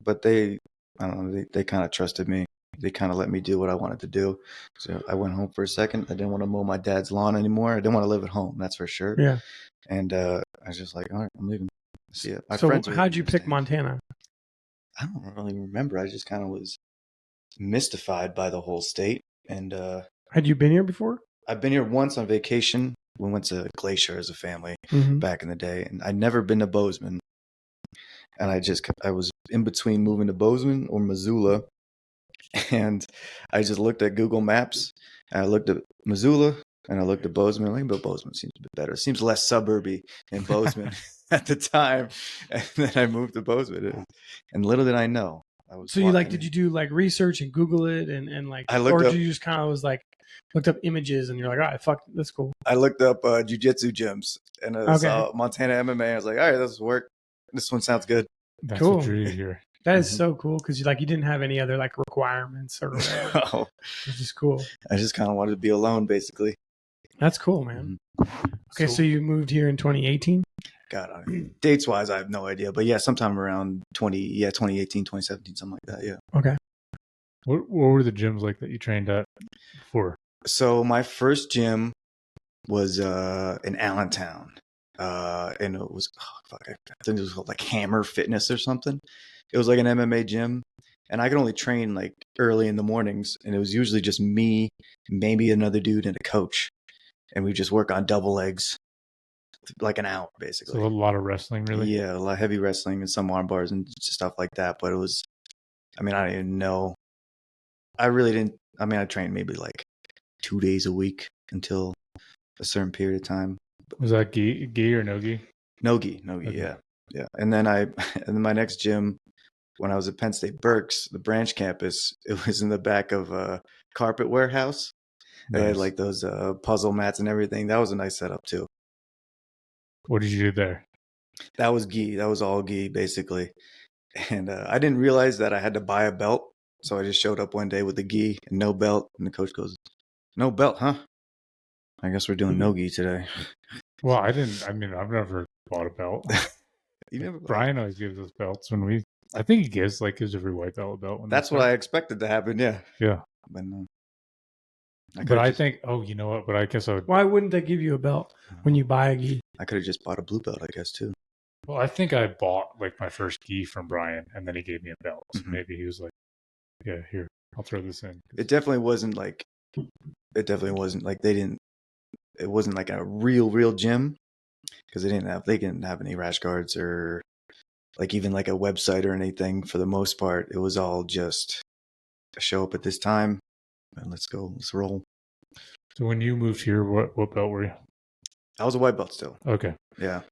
but I don't know, they kind of trusted me. They kind of let me do what I wanted to do. So I went home for a second. I didn't want to mow my dad's lawn anymore. I didn't want to live at home. That's for sure. Yeah. And I was just like, all right, I'm leaving. See ya. So how'd you pick Montana? I don't really remember. I just kind of was mystified by the whole state. And had you been here before? I've been here once on vacation, we went to Glacier as a family Mm-hmm. back in the day, and I'd never been to Bozeman. And I was in between moving to Bozeman or Missoula, and I just looked at Google Maps, and I looked at Missoula, and I looked at Bozeman. Like, but Bozeman seems a bit better. It seems less suburby in Bozeman at the time. And then I moved to Bozeman, and little did I know. So you did you do like research and Google it and like, I looked or up- did you just kind of was like looked up images and you're like, all right, fuck, that's cool. I looked up Jiu-Jitsu gyms, and I saw Montana MMA. I was like, all right, this will work. This one sounds good. That's Cool. what drew you here. That is so cool because you didn't have any other like requirements or whatever. So, Which is cool. I just kind of wanted to be alone, basically. That's cool, man. Okay, so you moved here in 2018? God, dates wise, I have no idea, but yeah, sometime around 2018, 2017, something like that. Yeah. Okay. What were the gyms like that you trained at before? So my first gym was in Allentown, and it was I think it was called like Hammer Fitness or something. It was like an MMA gym, and I could only train like early in the mornings, and it was usually just me, maybe another dude, and a coach, and we just work on double legs, like an hour basically. So a lot of wrestling, really. Yeah, a lot of heavy wrestling and some arm bars and stuff like that. But it was, I mean, I didn't even know. I really didn't. I mean, I trained maybe like 2 days a week until a certain period of time. Was that gi or no gi? No gi, okay. Yeah. And then my next gym, when I was at Penn State Berks, the branch campus, it was in the back of a carpet warehouse. They had like those puzzle mats and everything. That was a nice setup too. What did you do there? That was gi. That was all gi basically. And I didn't realize that I had to buy a belt. So I just showed up one day with the gi and no belt. And the coach goes, "No belt, huh? I guess we're doing no gi today." Well, I mean, I've never bought a belt. Brian always gives us belts when I think he gives every white belt a belt. That's what I expected to happen. Yeah. Yeah. But no. I think, you know what? But I guess I would. Why wouldn't they give you a belt when you buy a gi? I could have just bought a blue belt, I guess, too. Well, I think I bought like my first gi from Brian, and then he gave me a belt. So maybe he was like, "Yeah, here, I'll throw this in." It definitely wasn't like it wasn't like a real gym because they didn't have any rash guards or like even like a website or anything for the most part. It was all just show up at this time and let's roll. So when you moved here, what belt were you? I was a white belt still. Okay. Yeah.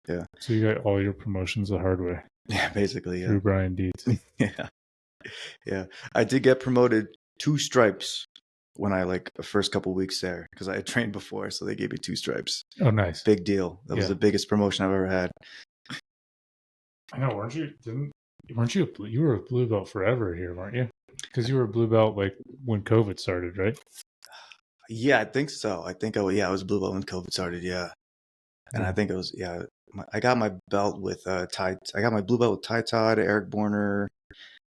Yeah. So you got all your promotions the hard way. Yeah, basically. Yeah. Through Brian Dietz. Yeah. Yeah. I did get promoted 2 stripes when I the first couple weeks there because I had trained before, so they gave me 2 stripes. Oh, nice. Big deal. That was the biggest promotion I've ever had. I know, weren't you? You were a blue belt forever here, weren't you? Because you were a blue belt like when COVID started, right? Yeah, I think so. I was a blue belt when COVID started. Yeah, and I think it was I got my belt with Ty. I got my blue belt with Ty Todd, Eric Borner.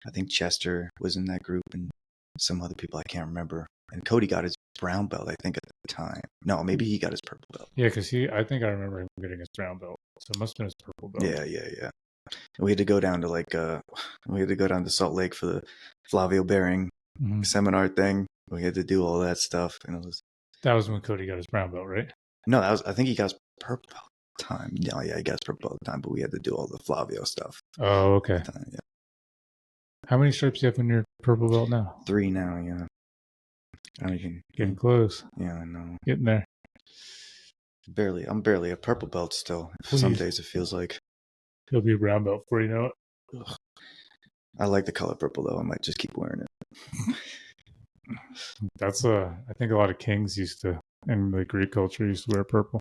I think Chester was in that group, and some other people I can't remember. And Cody got his brown belt, I think, at the time. No, maybe he got his purple belt. Yeah, because I think I remember him getting his brown belt. So it must have been his purple belt. Yeah. And we had to go down to Salt Lake for the Flavio Bearing seminar thing. We had to do all that stuff, and that was when Cody got his brown belt, right? No, I think he got his purple belt at the time. No, yeah, he got his purple belt at the time, but we had to do all the Flavio stuff. Oh, okay. Yeah. How many stripes do you have in your purple belt now? 3 now, yeah. Getting close. Yeah, I know. Getting there. I'm barely a purple belt still. Some days it feels like. He'll be a brown belt before you know it. Ugh. I like the color purple though. I might just keep wearing it. That's I think a lot of kings in the Greek culture used to wear purple.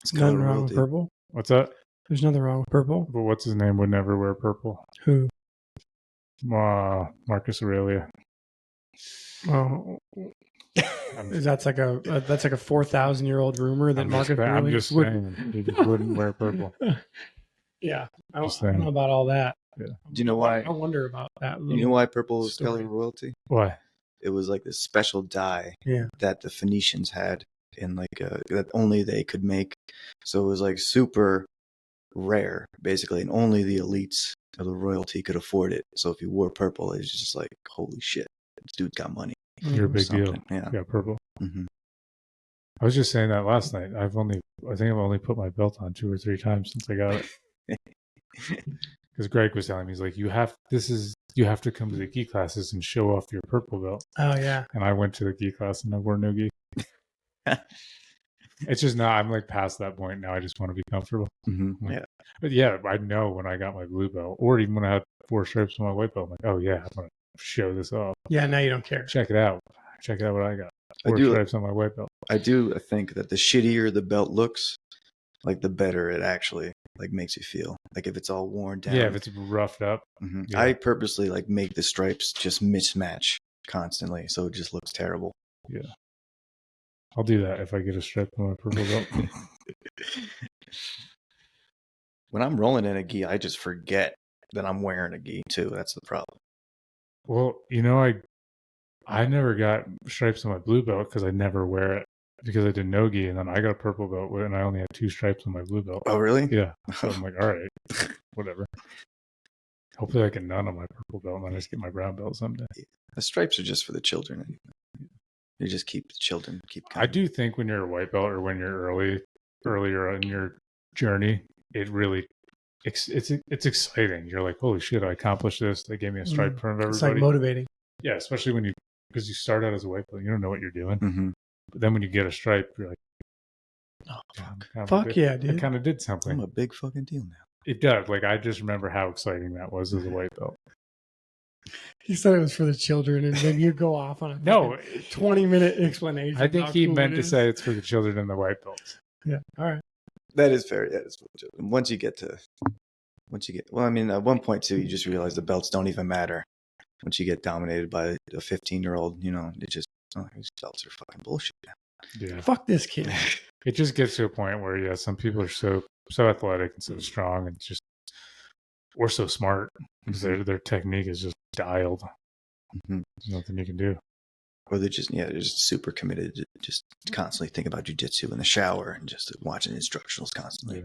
There's nothing wrong with purple. What's that? There's nothing wrong with purple. But what's his name would never wear purple? Who? Marcus Aurelius. Oh, that's like a 4,000-year-old rumor that Marcus Aurelius I'm just saying he just wouldn't wear purple. Yeah, I don't know about all that. Yeah. Do you know why? I wonder about that. You know why purple is color of royalty? Why? It was like this special dye that the Phoenicians had in that only they could make. So it was like super rare, basically, and only the elites of the royalty could afford it. So if you wore purple, it's just like, holy shit, this dude got money. You're a big deal. Yeah. You got purple. Mm-hmm. I was just saying that last night. I think I've only put my belt on 2 or 3 times since I got it. Because Greg was telling me, he's like, you have to come to the gi classes and show off your purple belt. Oh yeah. And I went to the gi class and I wore no gi. It's just not. I'm like past that point now. I just want to be comfortable. Mm-hmm. Like, but yeah, I know when I got my blue belt, or even when I had 4 stripes on my white belt, I'm like, oh yeah, I'm gonna show this off. Yeah. Now you don't care. Check it out. Check out what I got. 4 stripes on my white belt. I do think that the shittier the belt looks, like the better it actually like makes you feel. Like if it's all worn down. Yeah, if it's roughed up. Mm-hmm. Yeah. I purposely like make the stripes just mismatch constantly, so it just looks terrible. Yeah. I'll do that if I get a stripe on my purple belt. When I'm rolling in a gi, I just forget that I'm wearing a gi too. That's the problem. Well, I never got stripes on my blue belt because I never wear it because I did no gi, and then I got a purple belt and I only had 2 stripes on my blue belt. Oh, really? Yeah. So I'm like, all right, whatever. Hopefully I get none on my purple belt and I just get my brown belt someday. The stripes are just for the children anyway. You just keep the children coming. I do think when you're a white belt or when you're earlier in your journey, it really it's exciting. You're like, holy shit, I accomplished this. They gave me a stripe in front of everybody. It's like motivating. Yeah, especially because you start out as a white belt, you don't know what you're doing. Mm-hmm. But then when you get a stripe, you're like, oh fuck, fuck yeah, dude! I kind of did something. I'm a big fucking deal now. It does. Like I just remember how exciting that was as a white belt. He said it was for the children, and then you go off on a 20-minute explanation. I think he meant to say it's for the children and the white belts. Yeah. All right. That is fair. Yeah, it's for the children. Well, I mean, at one point too, you just realize the belts don't even matter. Once you get dominated by a 15-year-old, it just these belts are fucking bullshit now. Yeah. Fuck this kid. It just gets to a point where some people are so athletic and so strong and just or so smart because their technique is just dialed. Mm-hmm. There's nothing you can do. Or they're just super committed to just constantly think about jiu-jitsu in the shower and just watching instructionals constantly,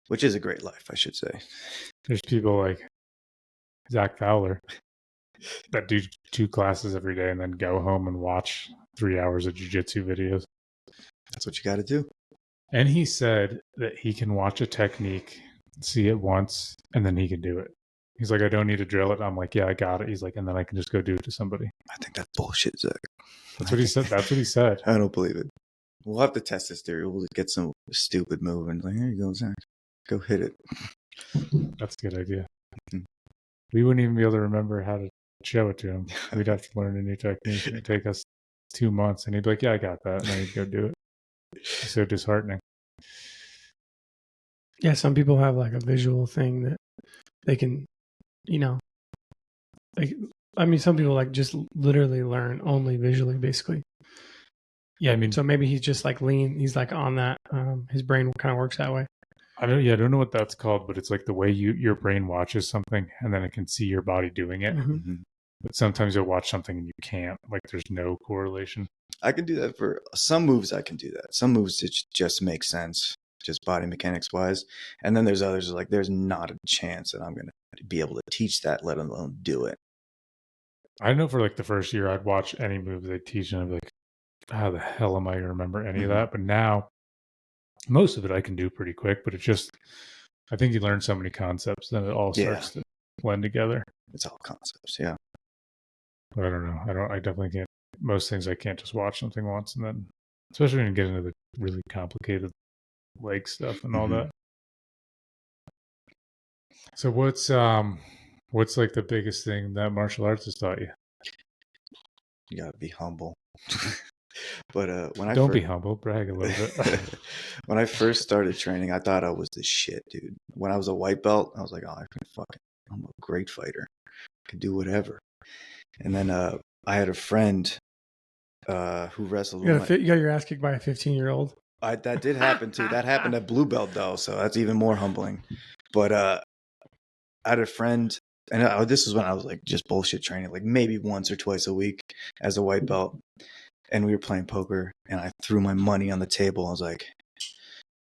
which is a great life, I should say. There's people like Zach Fowler that do 2 classes every day and then go home and watch 3 hours of jiu-jitsu videos. That's what you got to do. And he said that he can watch a technique, see it once, and then he can do it. He's like, I don't need to drill it. I'm like, yeah, I got it. He's like, and then I can just go do it to somebody. I think that's bullshit, Zach. That's what he said. That's what he said. I don't believe it. We'll have to test this theory. We'll get some stupid move and like, here you go, Zach. Go hit it. That's a good idea. Mm-hmm. We wouldn't even be able to remember how to show it to him. We'd have to learn a new technique. It'd take us 2 months. And he'd be like, yeah, I got that. And then he'd go do it. It's so disheartening. Yeah, some people have like a visual thing that they can, some people like just literally learn only visually, basically. Yeah, I mean, so maybe he's just like lean. He's like on that. His brain kind of works that way. I don't know what that's called, but it's like the way your brain watches something and then it can see your body doing it. Mm-hmm. But sometimes you'll watch something and you can't. Like there's no correlation. I can do that for some moves. I can do that. Some moves it just make sense, just body mechanics wise. And then there's others like there's not a chance that I'm going to be able to teach that, let alone do it. I know for like the first year, I'd watch any move they teach and I'd be like, how the hell am I going to remember any of that? But now, most of it I can do pretty quick, but I think you learn so many concepts, then it all starts to blend together. It's all concepts, yeah. But I don't know. I definitely can't. Most things I can't just watch something once and then, especially when you get into the really complicated leg stuff and all that. So what's like the biggest thing that martial arts has taught you? You gotta be humble. But when be humble, brag a little bit. When I first started training, I thought I was the shit, dude. When I was a white belt, I was like, I'm a great fighter. I can do whatever. And then I had a friend who wrestled. You got your ass kicked by a 15-year-old. That did happen too. That happened at blue belt though, so that's even more humbling. But I had a friend, and this was when I was like just bullshit training, like maybe once or twice a week as a white belt. And we were playing poker, and I threw my money on the table. I was like,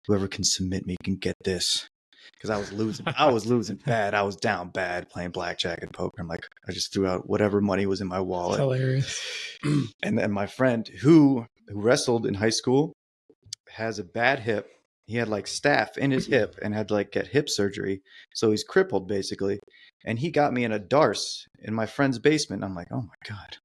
whoever can submit me can get this. Because I was losing. I was losing bad. I was down bad playing blackjack and poker. I'm like, I just threw out whatever money was in my wallet. That's hilarious. And then my friend, who who wrestled in high school, has a bad hip. He had like staph in his hip and had to like get hip surgery. So he's crippled basically. And he got me in a darce in my friend's basement. I'm like, oh my God,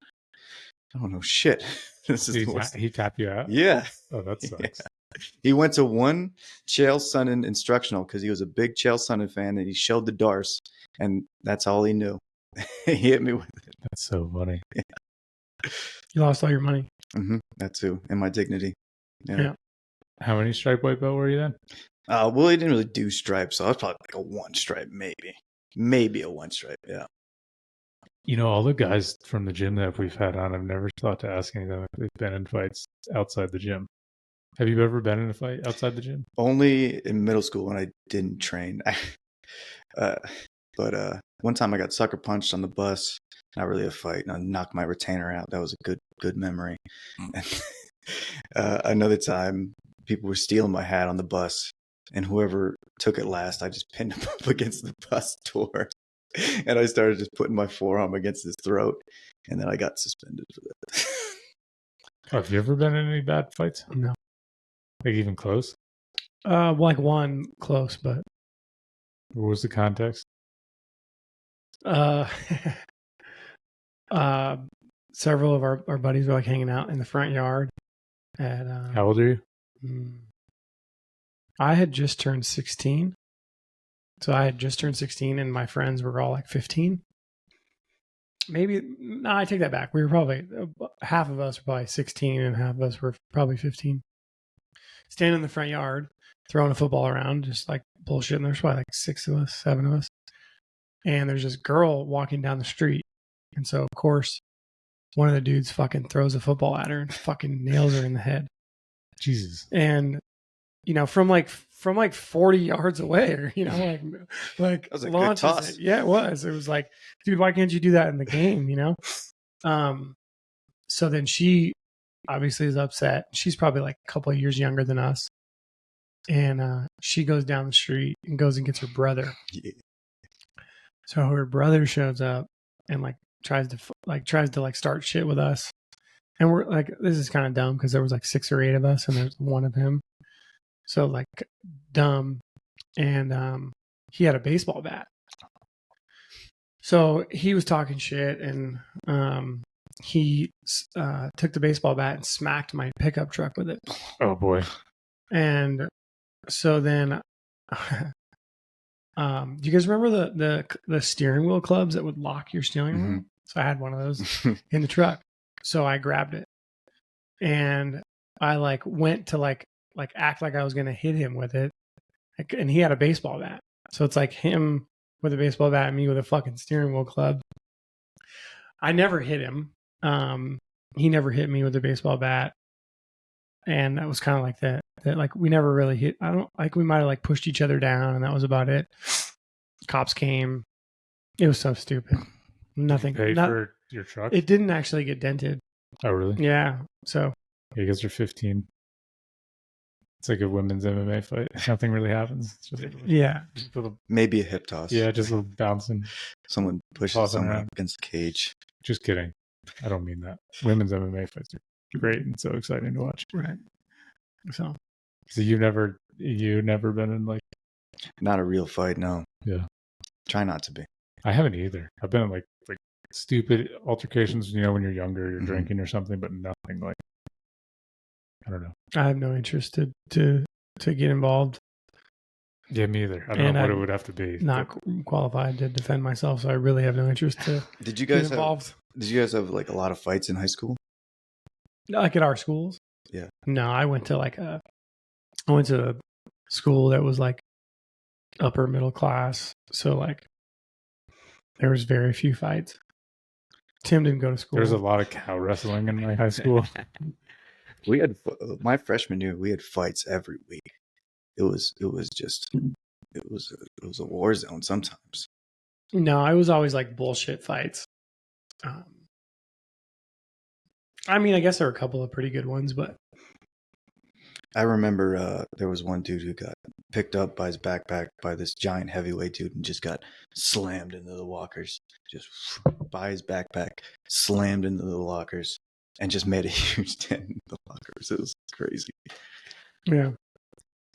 I don't know shit. This is the worst. He tapped you out? Yeah. Oh, that sucks. Yeah. He went to one Chael Sonnen instructional because he was a big Chael Sonnen fan, and he showed the darce, and that's all he knew. He hit me with it. That's so funny. Yeah. You lost all your money. Mm-hmm. That too, and my dignity. Yeah. How many stripe white belt were you then? Well, he didn't really do stripes, so I was probably like a one stripe, maybe a one stripe. Yeah. You know, all the guys from the gym that we've had on, I've never thought to ask any of them if they've been in fights outside the gym. Have you ever been in a fight outside the gym? Only in middle school when I didn't train. But one time I got sucker punched on the bus. Not really a fight, and I knocked my retainer out. That was a good memory. And, another time, people were stealing my hat on the bus, and whoever took it last, I just pinned him up against the bus door. And I started just putting my forearm against his throat, and then I got suspended for that. Oh, have you ever been in any bad fights? No. Like even close? Like one close, but What was the context? Several of our buddies were like hanging out in the front yard. At How old are you? I had just turned 16. So I had just turned 16, and my friends were all like 15. Maybe, no, I take that back. We were probably, half of us were probably 16, and half of us were probably 15. Standing in the front yard, throwing a football around, just like bullshitting. There's probably like 6 of us, 7 of us. And there's this girl walking down the street. And so, of course, one of the dudes fucking throws a football at her and fucking nails her in the head. Jesus. And, you know, from like 40 yards away, or, you know, like That was a good launches toss. it. Yeah, it was. It was like, dude, why can't you do that in the game, you know? So then she obviously is upset. She's probably like a couple of years younger than us. And she goes down the street and goes and gets her brother. Yeah. So her brother shows up and like tries to start shit with us. And we're like, this is kind of dumb because there was like 6 or 8 of us and there's one of him. So like dumb. And he had a baseball bat. So he was talking shit, and he took the baseball bat and smacked my pickup truck with it. Oh boy. And so then do you guys remember the steering wheel clubs that would lock your steering wheel? So I had one of those in the truck. So I grabbed it, and I like went to like act like I was going to hit him with it. And he had a baseball bat. So it's like him with a baseball bat and me with a fucking steering wheel club. I never hit him. He never hit me with a baseball bat. And that was kind of like that like we never really hit. I don't like, we might have like pushed each other down, and that was about it. Cops came. It was so stupid. Nothing. Pay for your truck? It didn't actually get dented. Oh, really? Yeah. So You guys are 15. It's like a women's MMA fight. Nothing really happens. It's just yeah. just a little, Maybe a hip toss. yeah, just a little bouncing. Someone pushes Tossing someone around. up against the cage. Just kidding. I don't mean that. Women's MMA fights are great and so exciting to watch. Right. So you've never been in like, Not a real fight, no. yeah. Try not to be. I haven't either. I've been in like stupid altercations, you know, when you're younger, you're drinking or something, but nothing like, I don't know. I have no interest to get involved. Yeah, me either. I don't know what it would have to be. Not qualified to defend myself, so I really have no interest to Did you get guys involved. Did you guys have like a lot of fights in high school? Like at our schools? Yeah. No, I went to a school that was like upper middle class. So like there was very few fights. Tim didn't go to school. There's a lot of cow wrestling in my high school. We had my freshman year. We had fights every week. It was a war zone sometimes. No, I was always like bullshit fights. I mean, I guess there were a couple of pretty good ones, but I remember there was one dude who got picked up by his backpack by this giant heavyweight dude and just got slammed into the walkers. Just by his backpack, slammed into the lockers. and just made a huge dent in the lockers. It was crazy. Yeah.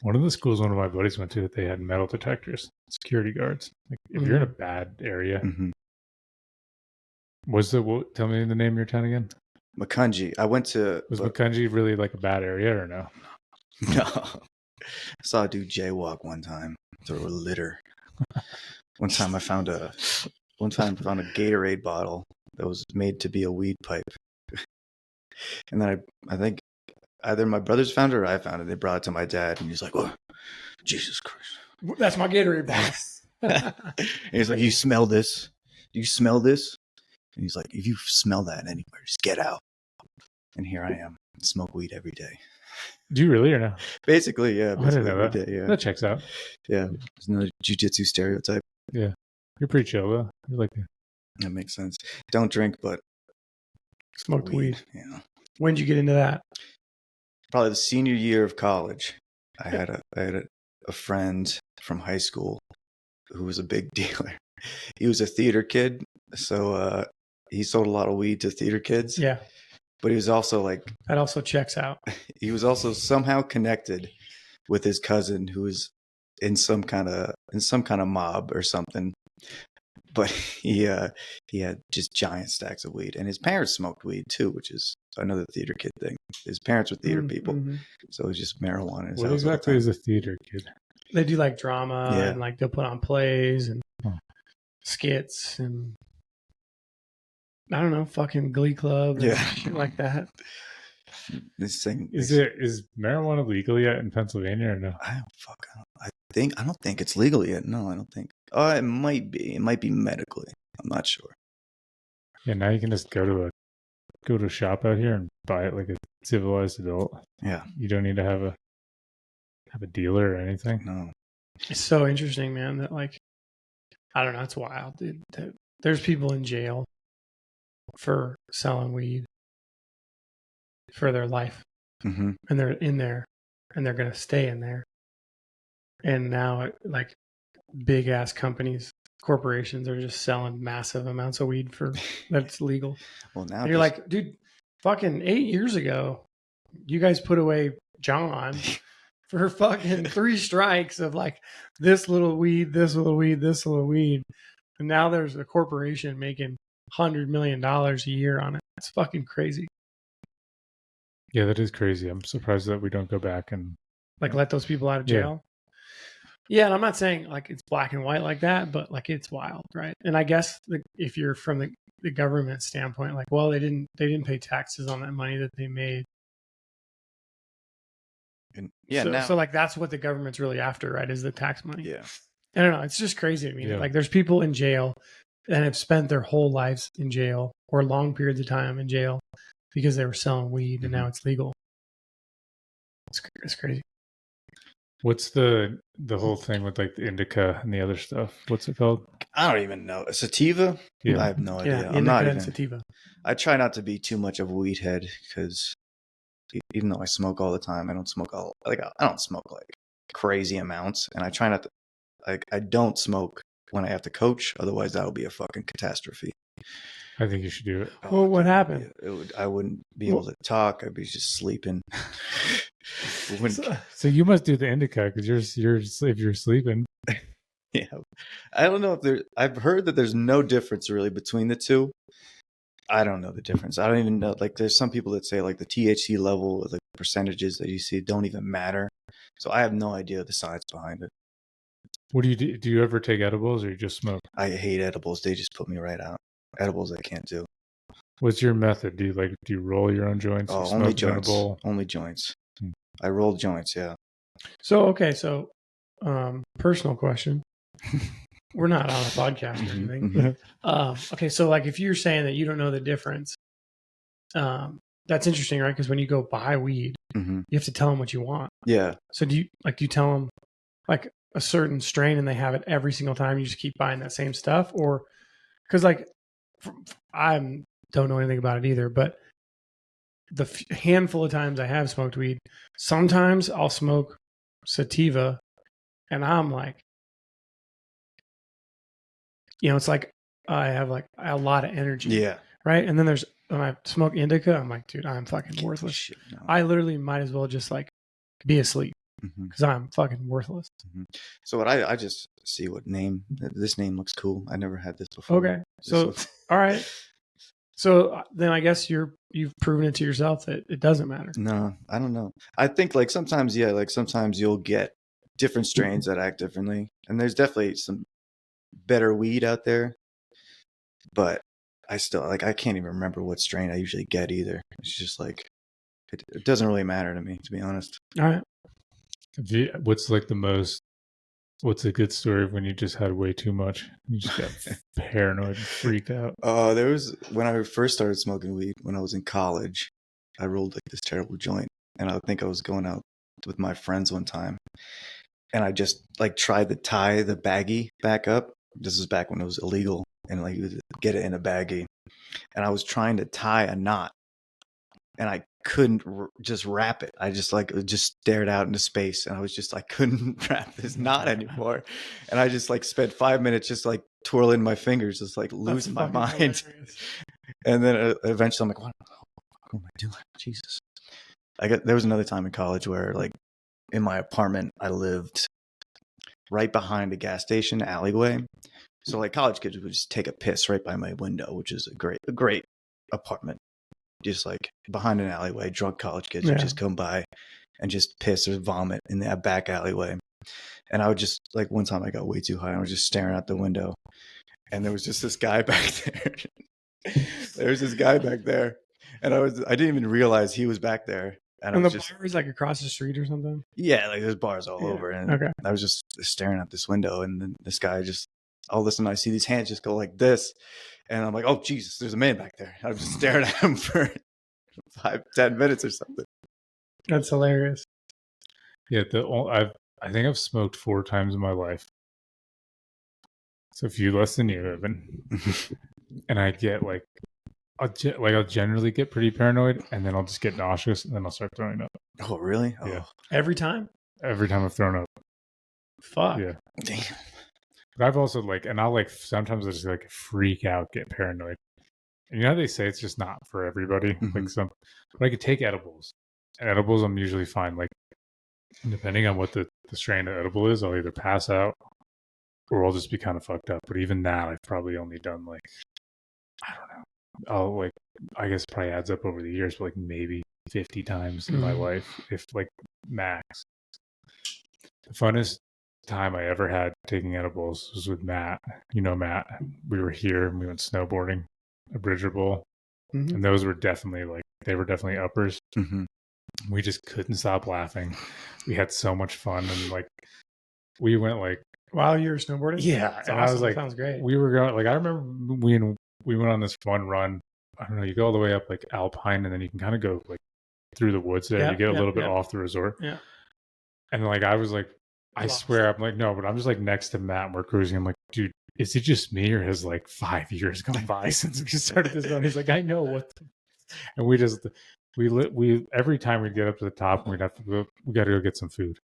One of the schools one of my buddies went to, they had metal detectors, security guards. Like if you're in a bad area, Mm-hmm. tell me the name of your town again? Macungie. I went to. Was Macungie really like a bad area or no? No. I saw a dude jaywalk one time through a litter. One time I found a Gatorade bottle that was made to be a weed pipe. And then I think either my brothers found it or I found it. They brought it to my dad, and he's like, "Oh, Jesus Christ. That's my Gatorade bottle." And he's like, "You smell this? Do you smell this?" And he's like, "If you smell that anywhere, just get out." And here I am. Smoke weed every day. Do you really or no? Basically, yeah. I didn't know every that. day, yeah. That checks out. Yeah. It's another jiu-jitsu stereotype. Yeah. You're pretty chill though. You're like, That makes sense. Don't drink, but Smoked weed. Yeah. When'd you get into that? Probably the senior year of college. I had a friend from high school who was a big dealer. He was a theater kid, so he sold a lot of weed to theater kids. Yeah. But he was also like, that also checks out. He was also somehow connected with his cousin who was in some kind of mob or something. But he had just giant stacks of weed, and his parents smoked weed too, which is another theater kid thing. His parents were theater people, so it was just marijuana. In his what house exactly is a theater kid? They do like drama and like they'll put on plays and skits and I don't know, fucking Glee Club, and shit like that. This thing is marijuana legal yet in Pennsylvania or no? I don't think it's legal yet. No, I don't think. Oh, it might be. It might be medically. I'm not sure. Yeah, now you can just go to a shop out here and buy it like a civilized adult. Yeah, you don't need to have a dealer or anything. No, it's so interesting, man. That like, I don't know, it's wild, dude. There's people in jail for selling weed for their life, and they're in there, and they're gonna stay in there. And now, like, big ass companies, corporations are just selling massive amounts of weed for that's legal. Well, now and you're like, dude, fucking 8 years ago, you guys put away John for fucking 3 strikes of like this little weed, this little weed, this little weed, and now there's a corporation making $100 million a year on it. It's fucking crazy. Yeah, that is crazy. I'm surprised that we don't go back and like let those people out of jail. Yeah, and I'm not saying like it's black and white like that, but like it's wild, right? And I guess if you're from the government standpoint, like, well, they didn't pay taxes on that money that they made. And so like that's what the government's really after, right? Is the tax money. Yeah. I don't know. It's just crazy to me. Like there's people in jail and have spent their whole lives in jail or long periods of time in jail because they were selling weed and now it's legal. It's crazy. What's the whole thing with like the indica and the other stuff? What's it called? I don't even know. Sativa? Yeah. I have no idea. I'm not even sativa. I try not to be too much of a weed head because even though I smoke all the time, I don't smoke I don't smoke like crazy amounts, and I try not to. I don't smoke when I have to coach. Otherwise, that would be a fucking catastrophe. I think you should do it. Well, what happened? I wouldn't be able to talk. I'd be just sleeping. So you must do the indica because if you're sleeping. Yeah, I don't know if I've heard that there's no difference really between the two. I don't know the difference. I don't even know. Like, there's some people that say like the THC level, the percentages that you see don't even matter. So I have no idea the science behind it. What do you do? Do you ever take edibles or you just smoke? I hate edibles. They just put me right out. Edibles I can't do. What's your method? Do you roll your own joints? Oh, only joints. Only joints. I roll joints. Yeah. So personal question. We're not on a podcast or anything. Okay, so like if you're saying that you don't know the difference, that's interesting, right? Because when you go buy weed, you have to tell them what you want. Yeah. So do you tell them like a certain strain and they have it every single time? You just keep buying that same stuff, or because like I don't know anything about it either, but the handful of times I have smoked weed, sometimes I'll smoke sativa, and I'm like, it's like I have like a lot of energy. Yeah. right? And then there's when I smoke indica, I'm like, dude, I'm fucking worthless. Shit, no. I literally might as well just like be asleep Mhm. because I'm fucking worthless. So what I just see what name this name looks cool. I never had this before. Okay, This so looks- all right, so then I guess you've proven it to yourself that it doesn't matter. No, I don't know. I think like sometimes you'll get different strains that act differently, and there's definitely some better weed out there, but I still like I can't even remember what strain I usually get either. It's just like it doesn't really matter to me, to be honest. All right, What's a good story of when you just had way too much? You just got paranoid and freaked out. There was when I first started smoking weed when I was in college. I rolled like this terrible joint, and I think I was going out with my friends one time, and I just like tried to tie the baggie back up. This was back when it was illegal, and like you would get it in a baggie, and I was trying to tie a knot, and I couldn't just wrap it. I just stared out into space, and I was just I couldn't wrap this knot anymore, and I just like spent 5 minutes just like twirling my fingers, just like losing my mind. hilarious. And then eventually I'm like, what am I doing? Jesus. There was another time in college where like in my apartment, I lived right behind a gas station alleyway. So like college kids would just take a piss right by my window, which is a great apartment. Just like behind an alleyway, drunk college kids would just come by and just piss or vomit in that back alleyway. And I would just like one time I got way too high and I was just staring out the window, and there was just this guy back there. There's this guy back there, and I didn't even realize he was back there. And the just bar is like across the street or something. yeah, like there's bars all over, and Okay. I was just staring out this window, and then this guy just all of a sudden I see these hands just go like this, and I'm like, oh Jesus, there's a man back there. I was just staring at him for 5-10 minutes or something. That's hilarious. Yeah, I think I've smoked 4 times in my life. So a few less than you, Evan. And I get like, I'll generally get pretty paranoid, and then I'll just get nauseous, and then I'll start throwing up. Oh really? Yeah. Every time? Every time I've thrown up. Fuck. Yeah. Damn. But I've also like, and I'll like, sometimes I just like freak out, get paranoid. And you know how they say it's just not for everybody? Mhm. But I could take edibles. And edibles, I'm usually fine. Like, depending on what the strain of edible is, I'll either pass out or I'll just be kind of fucked up. But even that, I've probably only done like, I don't know. I'll like, I guess it probably adds up over the years, but like maybe 50 times in my life, if like max. The funnest time I ever had taking edibles was with Matt. You know Matt. We were here and we went snowboarding at Bridger Bowl. Mhm. And those were definitely like, they were definitely uppers. Mm-hmm. We just couldn't stop laughing. We had so much fun, and like we went like While you were snowboarding? yeah, That's and awesome. I was like, Sounds great. we were going like I remember we went on this fun run. I don't know, you go all the way up like Alpine, and then you can kind of go like through the woods there. Yeah, you get a yeah, little bit yeah. off the resort. Yeah. And like I was like, I Lost. swear, I'm like, no, but I'm just like next to Matt and we're cruising. I'm like, dude, is it just me or has like 5 years gone by since we started this run? He's like, I know what. And we just we every time we'd get up to the top and we'd have to go, we got to go get some food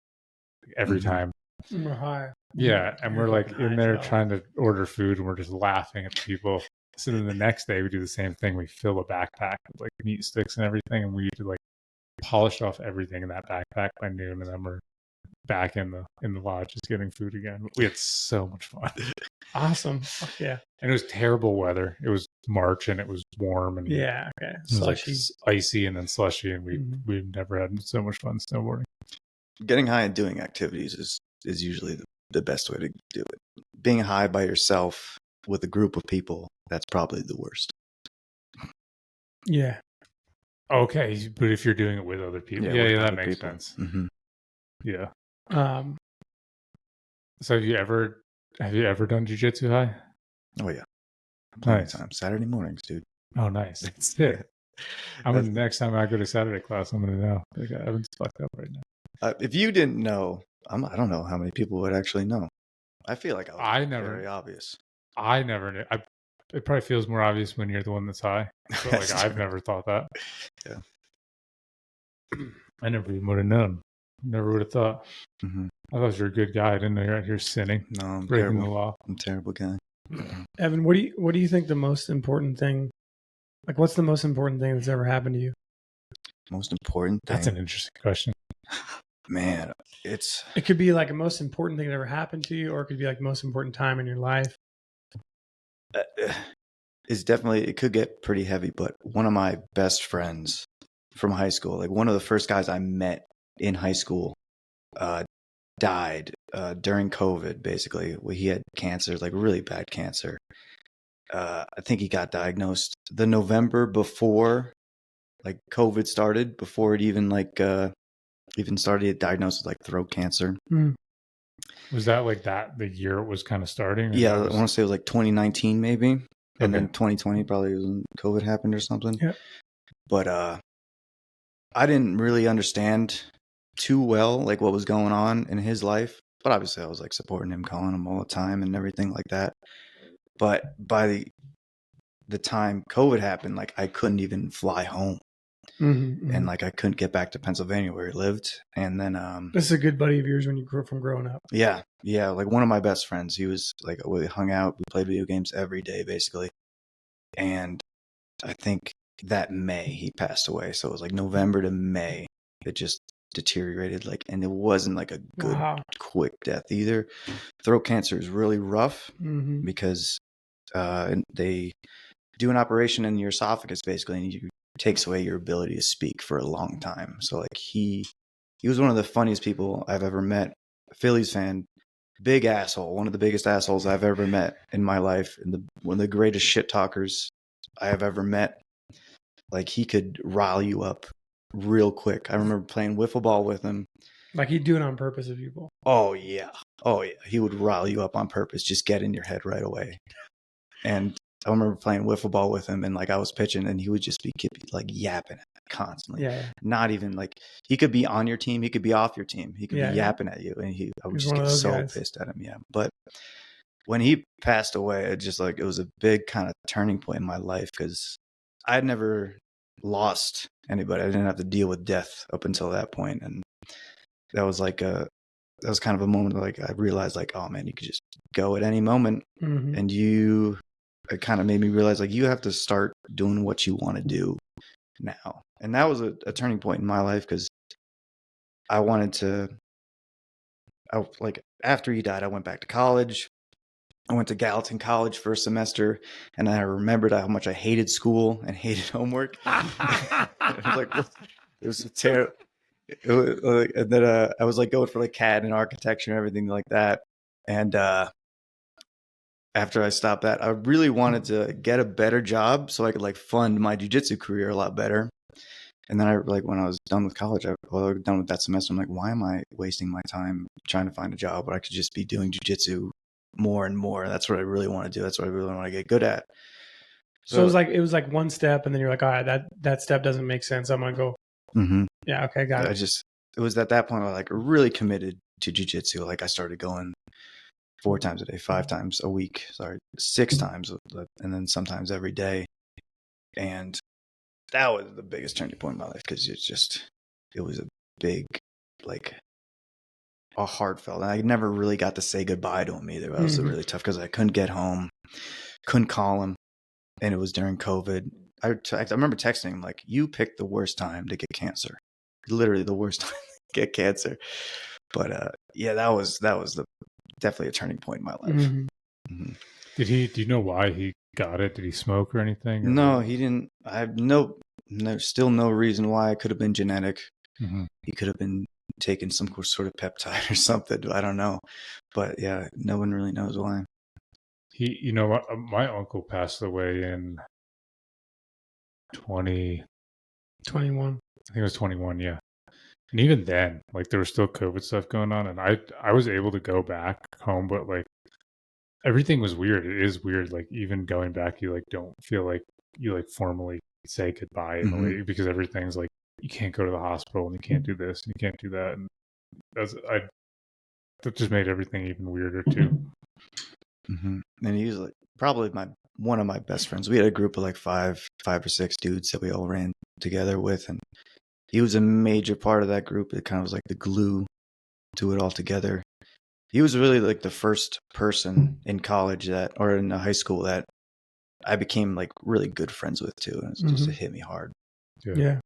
every Mhm. time. We're high. Yeah, and we're You're like fucking in high there as hell. trying to order food, and we're just laughing at people. So then the next day we do the same thing. We fill a backpack with like meat sticks and everything, and we like polished off everything in that backpack by noon, and then we're back in the lodge just getting food again. We had so much fun, Awesome. Fuck yeah. and it was terrible weather. It was March, and it was warm, and Yeah. Okay. it was like Slushy. icy and then slushy, and Mhm. we've never had so much fun snowboarding. Getting high and doing activities is usually the best way to do it. Being high by yourself with a group of people, that's probably the worst. Yeah. Okay, but if you're doing it with other people, yeah, with that other makes people. sense. Mm-hmm. Yeah. So So have you ever done jiu-jitsu high? Oh yeah, plenty Nice. of times. Saturday mornings, dude. Oh, nice. That's it. Next time I go to Saturday class, I'm gonna know. Like, I haven't fucked up right now. If you didn't know, I don't know how many people would actually know. I feel like I was very obvious. I never knew. It probably feels more obvious when you're the one that's high. But like I've never thought that. Yeah. I never even would have known. Never would have thought. Mm-hmm. I thought you were a good guy. I didn't know you're out here sinning, No, I'm breaking terrible. the law. I'm a terrible guy. Evan, what do you think the most important thing Like, what's the most important thing that's ever happened to you? Most important thing. That's an interesting question. Man, It could be like a most important thing that ever happened to you, or it could be like most important time in your life. it's definitely, it could get pretty heavy, but one of my best friends from high school, like one of the first guys I met in high school, died during COVID. Basically, he had cancer, like really bad cancer. I think he got diagnosed the November before like COVID started, before it even even started diagnosed with like throat cancer. Was that like that the year it was kind of starting? Yeah, I want to say it was like 2019 maybe. And Okay. then 2020 probably was when COVID happened or something. Yep. But I didn't really understand too well like what was going on in his life. But obviously I was like supporting him, calling him all the time and everything like that. But by the time COVID happened, like I couldn't even fly home. And like I couldn't get back to Pennsylvania where he lived. And then this is a good buddy of yours when you grew up from growing up. Yeah, like one of my best friends. He was like, we hung out, we played video games every day basically. And I think that May he passed away. So it was like November to May. It just deteriorated, like, and it wasn't like a good quick death either. Throat cancer is really rough because they do an operation in your esophagus basically, and you takes away your ability to speak for a long time. So like he was one of the funniest people I've ever met. Phillies fan, big asshole, one of the biggest assholes I've ever met in my life, and one of the greatest shit talkers I have ever met. Like he could rile you up real quick. I remember playing wiffle ball with him. Like he'd do it on purpose to people. Oh yeah. He would rile you up on purpose, just get in your head right away. And I remember playing wiffle ball with him, and like I was pitching, and he would just be like yapping constantly. Yeah. Not even like he could be on your team, he could be off your team, he could be yapping at you, and I would just get so pissed at him. Yeah, but when he passed away, it was a big kind of turning point in my life because I had never lost anybody. I didn't have to deal with death up until that point, and that was kind of a moment like I realized like, oh man, you could just go at any moment, and it kind of made me realize like you have to start doing what you want to do now. And that was a turning point in my life because after he died, I went back to college. I went to Gallatin College for a semester, and I remembered how much I hated school and hated homework. It was terrible. And then I was like going for like CAD and architecture and everything like that. And after I stopped that, I really wanted to get a better job so I could like fund my jiu-jitsu career a lot better. And then when I was done with college, done with that semester, I'm like, why am I wasting my time trying to find a job where I could just be doing jiu-jitsu more and more? That's what I really want to do. That's what I really want to get good at. So it was like one step, and then you're like, all right, that step doesn't make sense. I'm gonna go. Yeah. Okay. Got it. It was at that point I like really committed to jiu-jitsu. Like I started going 4 times a day, 5 times a week, 6 times, and then sometimes every day. And that was the biggest turning point in my life because it was a big, like a heartfelt. And I never really got to say goodbye to him either. That was really tough because I couldn't get home, couldn't call him. And it was during COVID. I remember texting him like, you picked the worst time to get cancer. Literally the worst time to get cancer. But that was definitely a turning point in my life. Do you know why he got it? Did he smoke or anything? Or no, he didn't. I have still no reason why. It could have been genetic. He could have been taking some sort of peptide or something. I don't know. But yeah, no one really knows why. My uncle passed away in 2021. I think it was 21, yeah. And even then, like there was still COVID stuff going on, and I was able to go back home, but like everything was weird. It is weird. Like even going back, you like don't feel like you like formally say goodbye in a way because everything's like you can't go to the hospital and you can't do this and you can't do that, and that just made everything even weirder too. And he was like probably one of my best friends. We had a group of like five or six dudes that we all ran together with, and he was a major part of that group. It kind of was like the glue to it all together. He was really like the first person in college or in high school that I became like really good friends with too. And it hit me hard. Yeah.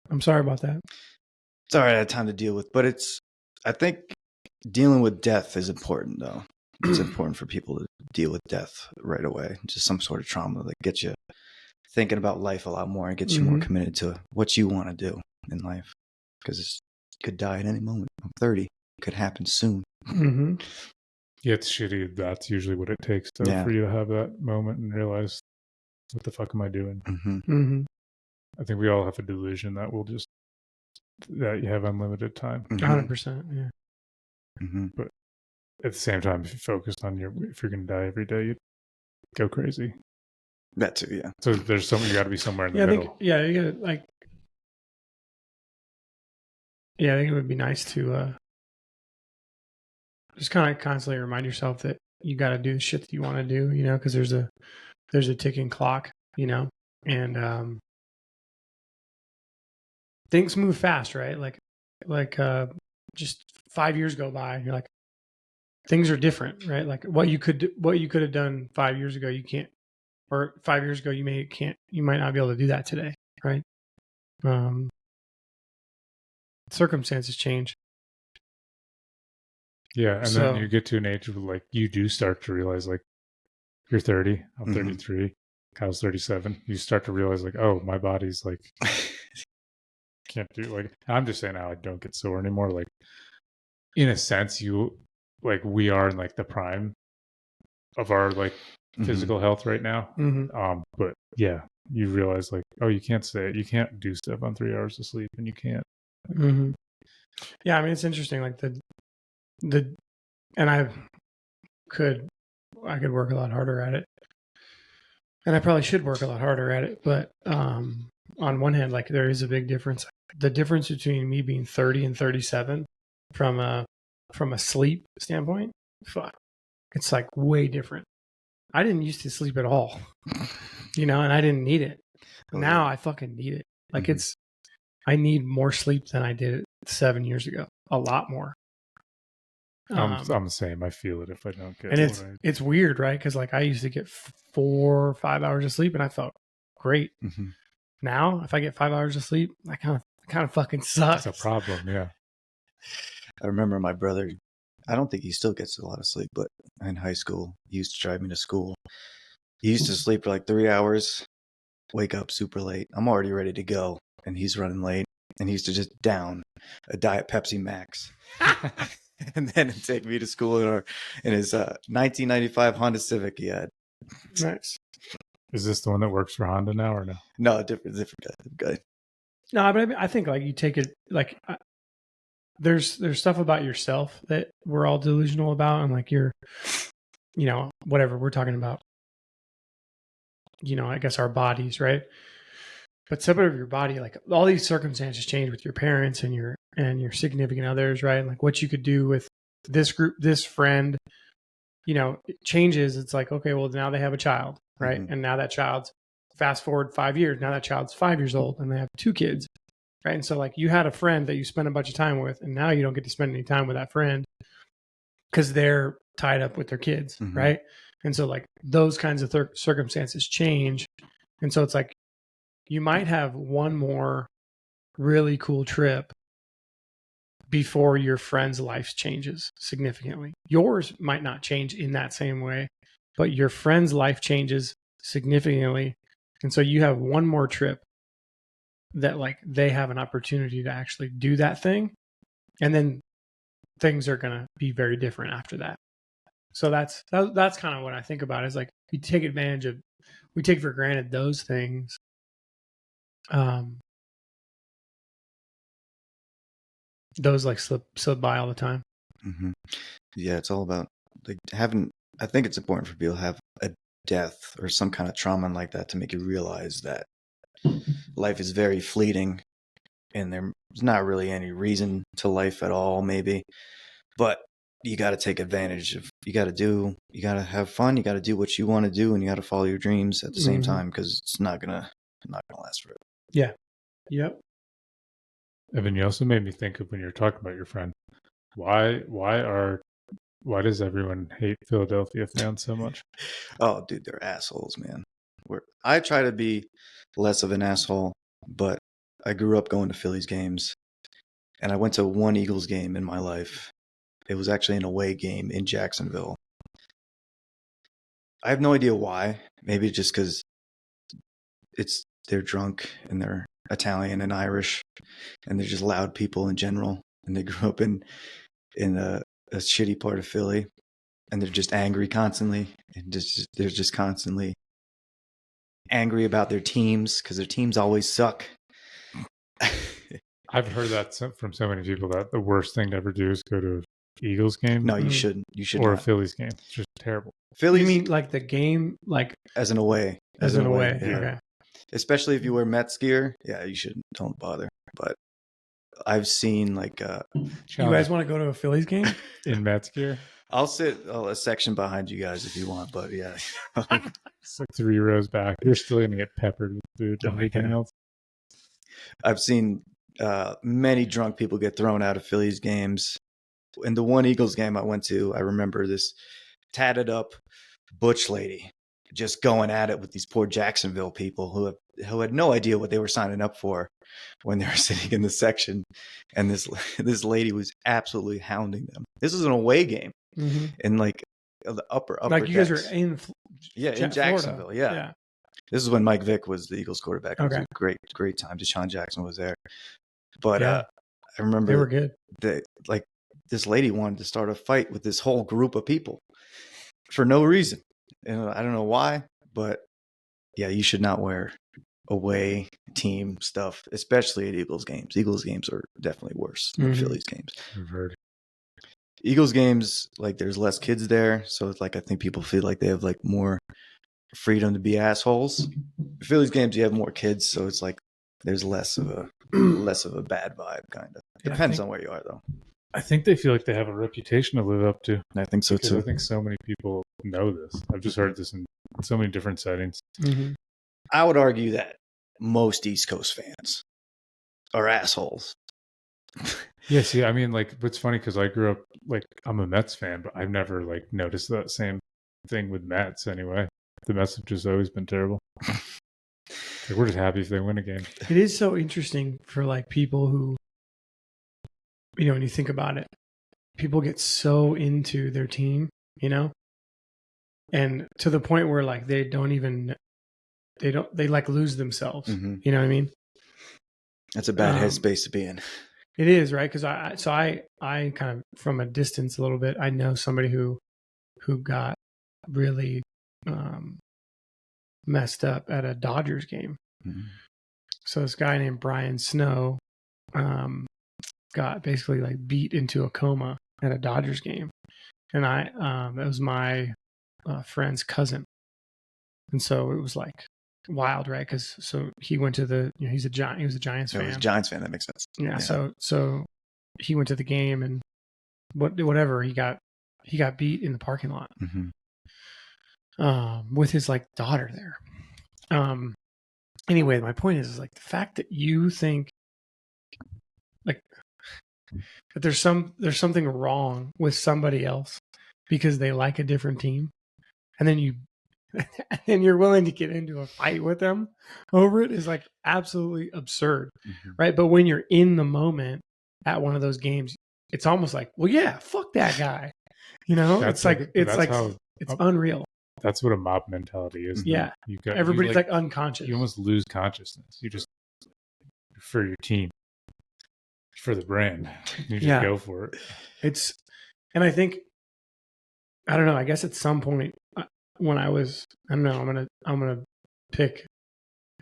I'm sorry about that. It's all right. I had time to deal with, but I think dealing with death is important though. It's important for people to deal with death right away. Just some sort of trauma that gets you thinking about life a lot more and gets you more committed to what you want to do in life. Because it could die at any moment. I'm 30. It could happen soon. Yeah, it's shitty. That's usually what it takes for you to have that moment and realize, what the fuck am I doing? I think we all have a delusion that that you have unlimited time. 100%. Yeah. But at the same time, if you focused on if you're going to die every day, you'd go crazy. That too, yeah. So there's you got to be somewhere in the middle. You gotta like. Yeah, I think it would be nice to just kind of constantly remind yourself that you got to do the shit that you want to do, you know, because there's a ticking clock, you know, and things move fast, right? Like just 5 years go by, and you're like, things are different, right? Like what you could have done 5 years ago, you can't, or 5 years ago, you might not be able to do that today, right? Circumstances change. Yeah, and then you get to an age of like you do start to realize like you're 30, I'm 33, Kyle's 37. You start to realize like, oh, my body's like can't do like I'm just saying how I don't get sore anymore. Like in a sense, we are in like the prime of our like physical health right now. But yeah, you realize like, oh, you can't do stuff on 3 hours of sleep, and you can't. Yeah, I mean it's interesting. Like and I could work a lot harder at it, and I probably should work a lot harder at it. But on one hand, like there is a big difference. The difference between me being 30 and 37 from a sleep standpoint, fuck, it's like way different. I didn't used to sleep at all, you know, and I didn't need it. Now I fucking need it. Like I need more sleep than I did 7 years ago. A lot more. I'm the same. I feel it if I don't get. And it's weird, right? Because like I used to get 4 or 5 hours of sleep, and I felt great. Now, if I get 5 hours of sleep, that kind of fucking sucks. It's a problem, yeah. I remember my brother. I don't think he still gets a lot of sleep, but in high school, he used to drive me to school. He used to sleep for like 3 hours, wake up super late. I'm already ready to go, and he's running late. And he used to just down a Diet Pepsi Max. And then take me to school in his 1995 Honda Civic he had. Nice. Is this the one that works for Honda now or no? No, different guy. No, but I think like you take it like there's stuff about yourself that we're all delusional about, and like you're, you know, whatever we're talking about. You know, I guess our bodies, right? But separate of your body, like all these circumstances change with your parents and your significant others, right? And like what you could do with this group, this friend, you know, it changes. It's like, okay, well now they have a child, right? And now that child's fast forward 5 years. Now that child's 5 years old and they have 2 kids, right? And so like you had a friend that you spent a bunch of time with, and now you don't get to spend any time with that friend because they're tied up with their kids, right? And so like those kinds of circumstances change. And so it's like, you might have one more really cool trip before your friend's life changes significantly. Yours might not change in that same way, but your friend's life changes significantly. And so you have one more trip that like they have an opportunity to actually do that thing. And then things are going to be very different after that. So that's kind of what I think about is like we take for granted those things. Those like slip by all the time. Yeah, it's all about like I think it's important for people to have a death or some kind of trauma like that to make you realize that life is very fleeting and there's not really any reason to life at all, maybe. But you got to take advantage of, you got to have fun, you got to do what you want to do, and you got to follow your dreams at the same time, because it's not gonna last forever. Yeah. Yep. Evan, you also made me think of when you're talking about your friend. Why does everyone hate Philadelphia fans so much? Oh, dude, they're assholes, man. where I try to be less of an asshole, but I grew up going to Phillies games, and I went to one Eagles game in my life. It was actually an away game in Jacksonville. I have no idea why. Maybe just because they're drunk and they're Italian and Irish, and they're just loud people in general, and they grew up in a shitty part of Philly, and they're just angry constantly, and they're just constantly angry about their teams because their teams always suck. I've heard that from so many people that the worst thing to ever do is go to an Eagles game. No, you shouldn't. You should or not. a Phillies game. It's just terrible. Phillies, You mean like the game, like as an away, as an away? yeah. Okay. Especially if you wear Mets gear, yeah, you shouldn't. Don't bother. But I've seen like You guys want to go to a Phillies game? in Mets gear? I'll sit a section behind you guys if you want, but yeah. It's like 3 rows back. You're still going to get peppered with food and anything else. I've seen many drunk people get thrown out of Phillies games. In the one Eagles game I went to, I remember this tatted up butch lady just going at it with these poor Jacksonville people who had no idea what they were signing up for when they were sitting in the section. And this lady was absolutely hounding them. This was an away game in like the upper like you decks. guys are in in Jacksonville. Yeah. This is when Mike Vick was the Eagles quarterback. It was a great time. Deshaun Jackson was there. But I remember they were good. This lady wanted to start a fight with this whole group of people for no reason. And I don't know why, but yeah, you should not wear away team stuff, especially at Eagles games. Eagles games are definitely worse than Phillies games. I've heard. Eagles games, like there's less kids there. So it's like, I think people feel like they have like more freedom to be assholes. Phillies games, you have more kids. So it's like, there's less of a bad vibe, kind of. It depends on where you are, though. I think they feel like they have a reputation to live up to. And I think so too. I think so many people know this. I've just heard this in so many different settings. I would argue that most East Coast fans are assholes. Yeah, see, I mean, like, it's funny because I grew up, like, I'm a Mets fan, but I've never, like, noticed that same thing with Mets anyway. The Mets have just always been terrible. Like, we're just happy if they win a game. It is so interesting for, like, people who, you know, when you think about it, people get so into their team, you know, and to the point where, like, they like lose themselves. You know what I mean? That's a bad headspace to be in. It is, right? Because I kind of from a distance a little bit, I know somebody who got really messed up at a Dodgers game. So this guy named Brian Snow got basically like beat into a coma at a Dodgers game, and it was my friend's cousin, and so it was like wild, right? Because so he went to he was a Giants fan. He was a Giants fan. That makes sense. Yeah. So he went to the game and whatever he got beat in the parking lot with his like daughter there. Anyway, my point is like the fact that you think like that there's something wrong with somebody else because they like a different team, and then you're willing to get into a fight with them over it is like absolutely absurd, right? But when you're in the moment at one of those games, it's almost like, well, yeah, fuck that guy, you know? It's unreal. That's what a mob mentality is. Yeah, everybody's like unconscious. You almost lose consciousness. You just for your team, for the brand, you just go for it. And I think I don't know. I guess at some point. When I was, I don't know, I'm gonna pick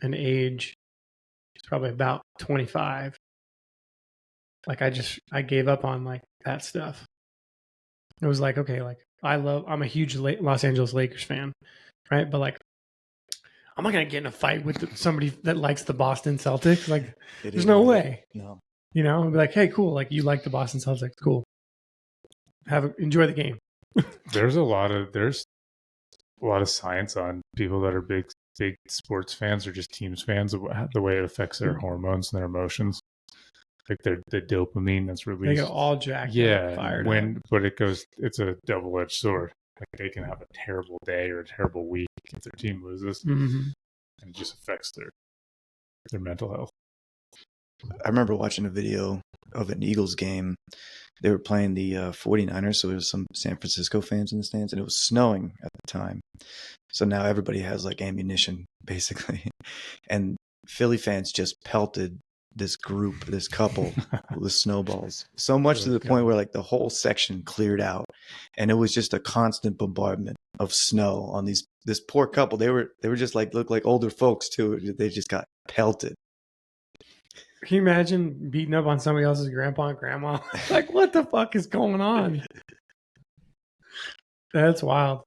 an age. It's probably about 25. Like I gave up on like that stuff. It was like, okay, like I'm a huge Los Angeles Lakers fan, right? But like, I'm not gonna get in a fight with somebody that likes the Boston Celtics. Like, there's no way. No. You know, I'd be like, hey, cool. Like, you like the Boston Celtics, cool. Enjoy the game. There's a lot of science on people that are big sports fans or just teams fans, the way it affects their hormones and their emotions. Like the dopamine that's released. They get all jacked up, fired up. But it's a double-edged sword. Like they can have a terrible day or a terrible week if their team loses, Mm-hmm. and it just affects their mental health. I remember watching a video of an Eagles game. They were playing the 49ers, so there was some San Francisco fans in the stands, and it was snowing at the time. So now everybody has like ammunition, basically. And Philly fans just pelted this couple with snowballs. So much to the point where like the whole section cleared out. And it was just a constant bombardment of snow on this poor couple. They were just like, looked like older folks too. They just got pelted. Can you imagine beating up on somebody else's grandpa and grandma? Like, what the fuck is going on? That's wild.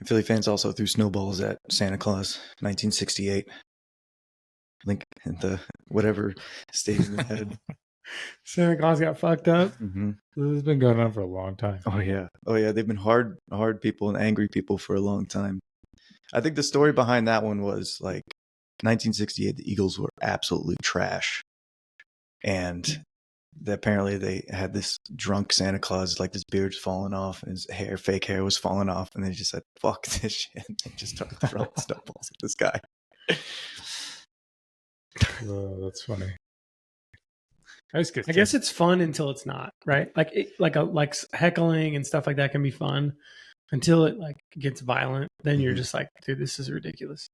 Philly fans also threw snowballs at Santa Claus, 1968. Link at the whatever stadium they had. Santa Claus got fucked up. Mm-hmm. This has been going on for a long time. Oh yeah. They've been hard people and angry people for a long time. I think the story behind that one was like 1968. The Eagles were absolutely trash, and apparently they had this drunk Santa Claus, like his beard's falling off and his fake hair was falling off, and they just said, "Fuck this shit!" And they just started throwing snowballs at this guy. Oh, that's funny. I guess it's fun until it's not, right? Like heckling and stuff like that can be fun until it like gets violent. Then you're just like, dude, this is ridiculous.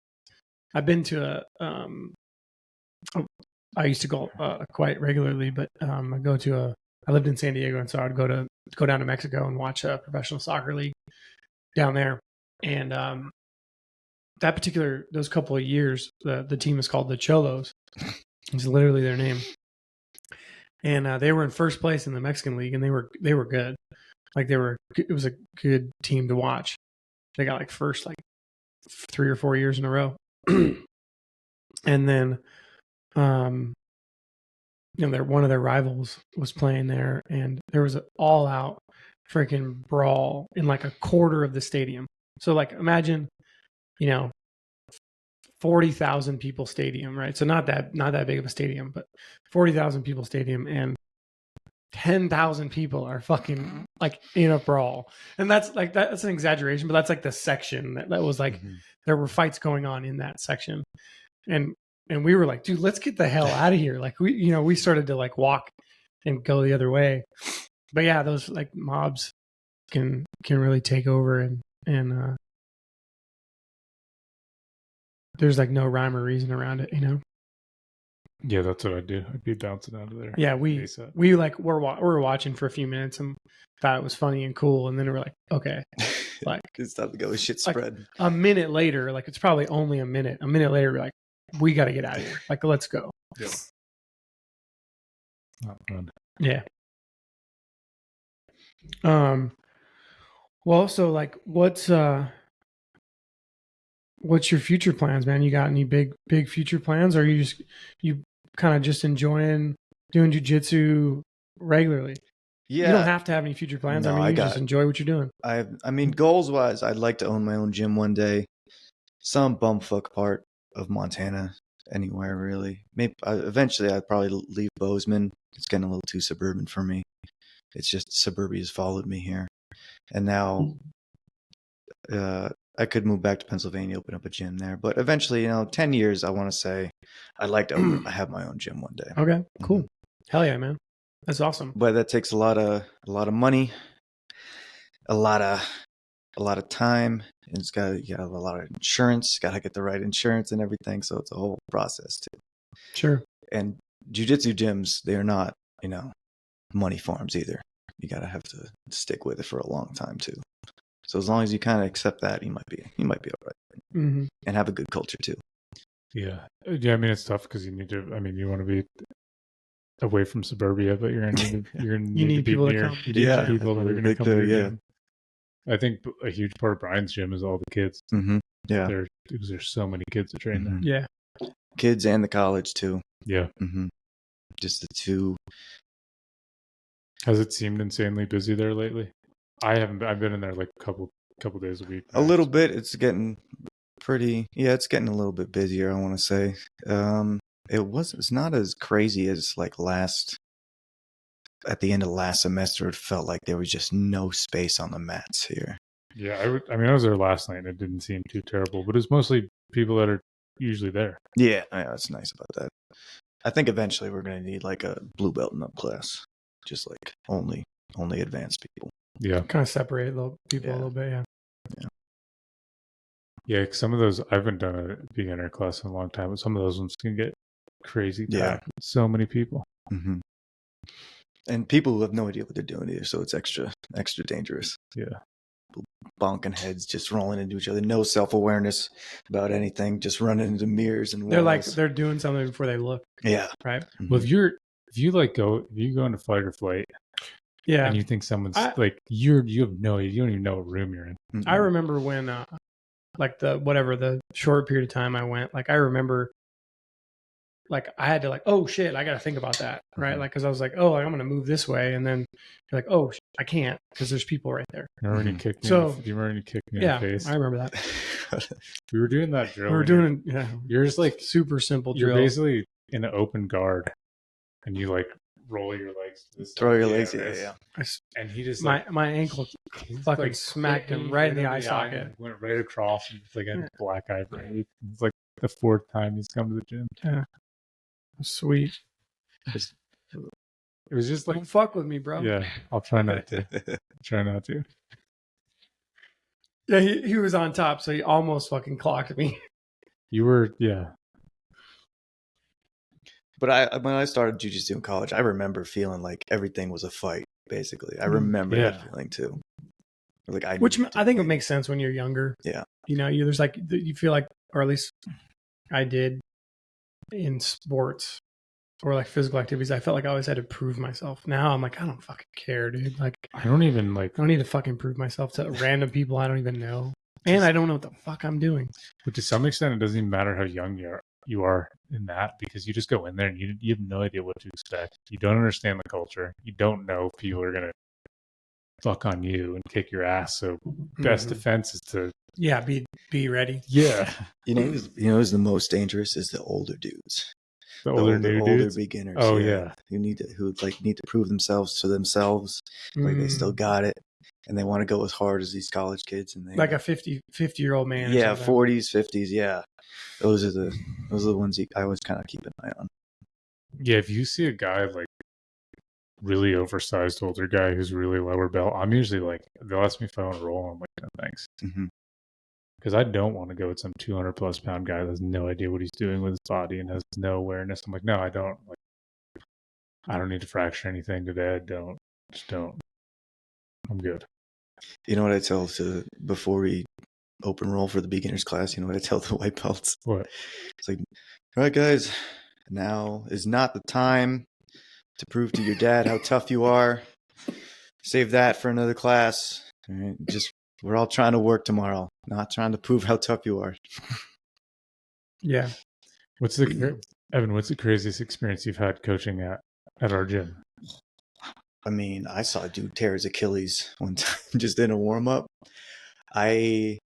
I've been to I used to go quite regularly, but I lived in San Diego, and so I would go down to Mexico and watch a professional soccer league down there. And those couple of years, the team is called the Cholos. It's literally their name. And they were in first place in the Mexican league, and they were good. Like it was a good team to watch. They got like first like 3 or 4 years in a row. And then one of their rivals was playing there, and there was an all out freaking brawl in like a quarter of the stadium. So like imagine, 40,000 people stadium, right? So not that big of a stadium, but 40,000 people stadium, and 10,000 people are fucking like in a brawl. And that's an exaggeration, but that's like the section that was like, there were fights going on in that section. And we were like, dude, let's get the hell out of here. Like we started to like walk and go the other way. But yeah, those like mobs can really take over, and there's like no rhyme or reason around it, Yeah, that's what I'd do. I'd be bouncing out of there. Yeah, we like we're watching for a few minutes and thought it was funny and cool, and then we're like, okay, like it's time to go. Shit spread. Like, a minute later, like it's probably only a minute. A minute later, we're like, we got to get out of here. Like, let's go. Yeah. Not fun. Yeah. Well, so like, what's your future plans, man? You got any big future plans, or are you kind of just enjoying doing jiu-jitsu regularly? Yeah. You don't have to have any future plans. No, you just enjoy what you're doing. I mean, goals wise, I'd like to own my own gym one day. Some bumfuck part of Montana, anywhere really. Maybe eventually I'd probably leave Bozeman. It's getting a little too suburban for me. It's just suburbia's followed me here, and now I could move back to Pennsylvania, open up a gym there. But eventually, 10 years, I want to say I'd like to have my own gym one day. Okay, cool. Hell yeah, man. That's awesome. But that takes a lot of money, a lot of time, and you got a lot of insurance. Got to get the right insurance and everything. So it's a whole process too. Sure. And jiu-jitsu gyms, they are not, money farms either. You got to have to stick with it for a long time too. So as long as you kind of accept that, you might be all right, and have a good culture too. Yeah. I mean, it's tough because you need to. I mean, you want to be away from suburbia, but you're gonna need to be people near. to come. Yeah, people that are gonna come to your yeah. gym. I think a huge part of Brian's gym is all the kids. Mm-hmm. Yeah, because there's so many kids that train there. Yeah, kids and the college too. Yeah. Mm-hmm. Just the two. Has it seemed insanely busy there lately? I haven't. I've been in there like a couple days a week. A little bit. It's getting pretty. Yeah, it's getting a little bit busier. I want to say. It's not as crazy as like at the end of last semester. It felt like there was just no space on the mats here. Yeah, I mean, I was there last night and it didn't seem too terrible, but it's mostly people that are usually there. Yeah, that's nice about that. I think eventually we're going to need like a blue belt and up class, just like only advanced people. Yeah. Kind of separate people a Yeah. little bit, yeah. Yeah, 'cause some of those, I haven't done a beginner class in a long time, but some of those ones can get crazy. Yeah. So many people. Mm-hmm. And people who have no idea what they're doing either, so it's extra dangerous. Yeah. Bonking heads, just rolling into each other, no self-awareness about anything, just running into mirrors and walls. They're like they're doing something before they look. Yeah. Right. Mm-hmm. Well, if you go into fight or flight, Yeah. and you think someone's like you have no idea, you don't even know what room you're in. Mm-hmm. I remember when like the short period of time I went, like I remember like I had to like, oh shit, I got to think about that, right? Like, because I was like, oh, I'm going to move this way, and then you're like, oh, I can't because there's people right there. Remember when you kicked me? So- do you remember when you kicked me in Yeah, the face? I remember that. We were doing that drill. We were doing You're just like super simple you're drill. basically in an open guard, and you like roll your legs to the side. Throw your legs, right? yeah. And he just my ankle fucking like, smacked hit him me right in the eye eye socket. and went right across, and it's like a black eye. Right? It's like the 4th time he's come to the gym. Yeah, sweet. It was just like, Don't fuck with me, bro. yeah, I'll try not to. Try not to. Yeah, he was on top, so he almost fucking clocked me. You were, yeah. But when I started jiu-jitsu in college, I remember feeling like everything was a fight, basically. I remember Yeah. that feeling too. Like Which I think it makes sense when you're younger. Yeah. You know, there's like, you feel like, or at least I did in sports or like physical activities, I felt like I always had to prove myself. Now I'm like, I don't fucking care, dude. Like, I don't even like. I don't need to fucking prove myself to random people I don't even know. And I don't know what the fuck I'm doing. But to some extent, it doesn't even matter how young you are in that, because you just go in there and you have no idea what to expect. You don't understand the culture. You don't know if people are gonna fuck on you and kick your ass. So best defense is to be ready. yeah. You know who's the most dangerous is the older dudes. The older dudes. Beginners. Oh yeah. Who need to prove themselves to themselves. Like they still got it. And they want to go as hard as these college kids, and they like a 50-year-old man. Yeah, 40s, 50s. Yeah, those are the ones I always kind of keep an eye on. Yeah, if you see a guy like really oversized older guy who's really lower belt, I'm usually like, they'll ask me if I want to roll. I'm like, no thanks, because I don't want to go with some 200+ pound guy that has no idea what he's doing with his body and has no awareness. I'm like, no, I don't. Like, I don't need to fracture anything today. Just don't. I'm good. You know what I tell before we open roll for the beginners class? You know what I tell the white belts? What? It's like, all right, guys, now is not the time to prove to your dad how tough you are. Save that for another class. All right? We're all trying to work tomorrow, not trying to prove how tough you are. Yeah. Evan, what's the craziest experience you've had coaching at our gym? I mean, I saw a dude tear his Achilles one time just in a warm-up. There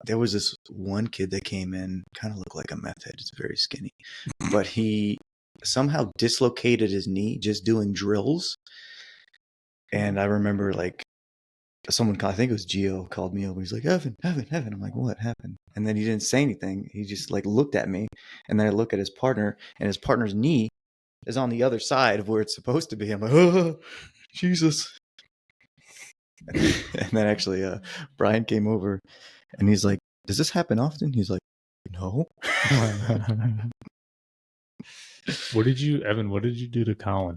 was this one kid that came in, kind of looked like a meth head. It's very skinny. But he somehow dislocated his knee just doing drills. And I remember like someone, I think it was Gio, called me over. He's like, Evan. I'm like, what happened? And then he didn't say anything. He just like looked at me. And then I look at his partner, and his partner's knee is on the other side of where it's supposed to be. I'm like, oh, Jesus. And then actually Brian came over and he's like, does this happen often? He's like, no. What did you do to Colin?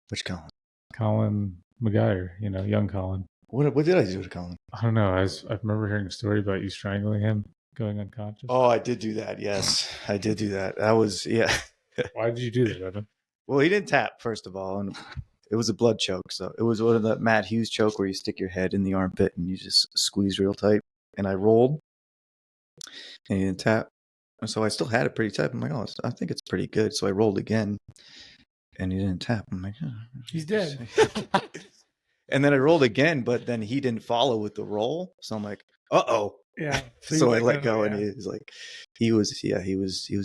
Which Colin? Colin McGuire, young Colin. What did I do to Colin? I don't know. I remember hearing a story about you strangling him, going unconscious. Oh, I did do that. Yes, I did do that. That was, yeah. Why did you do that, Evan? Well, he didn't tap, first of all, and it was a blood choke. So it was one of the Matt Hughes choke where you stick your head in the armpit and you just squeeze real tight. And I rolled, and he didn't tap. And so I still had it pretty tight. I'm like, oh, I think it's pretty good. So I rolled again, and he didn't tap. I'm like, oh, he's dead. And then I rolled again, but then he didn't follow with the roll. So I'm like, uh-oh. Yeah. So I let go, and he was like, he was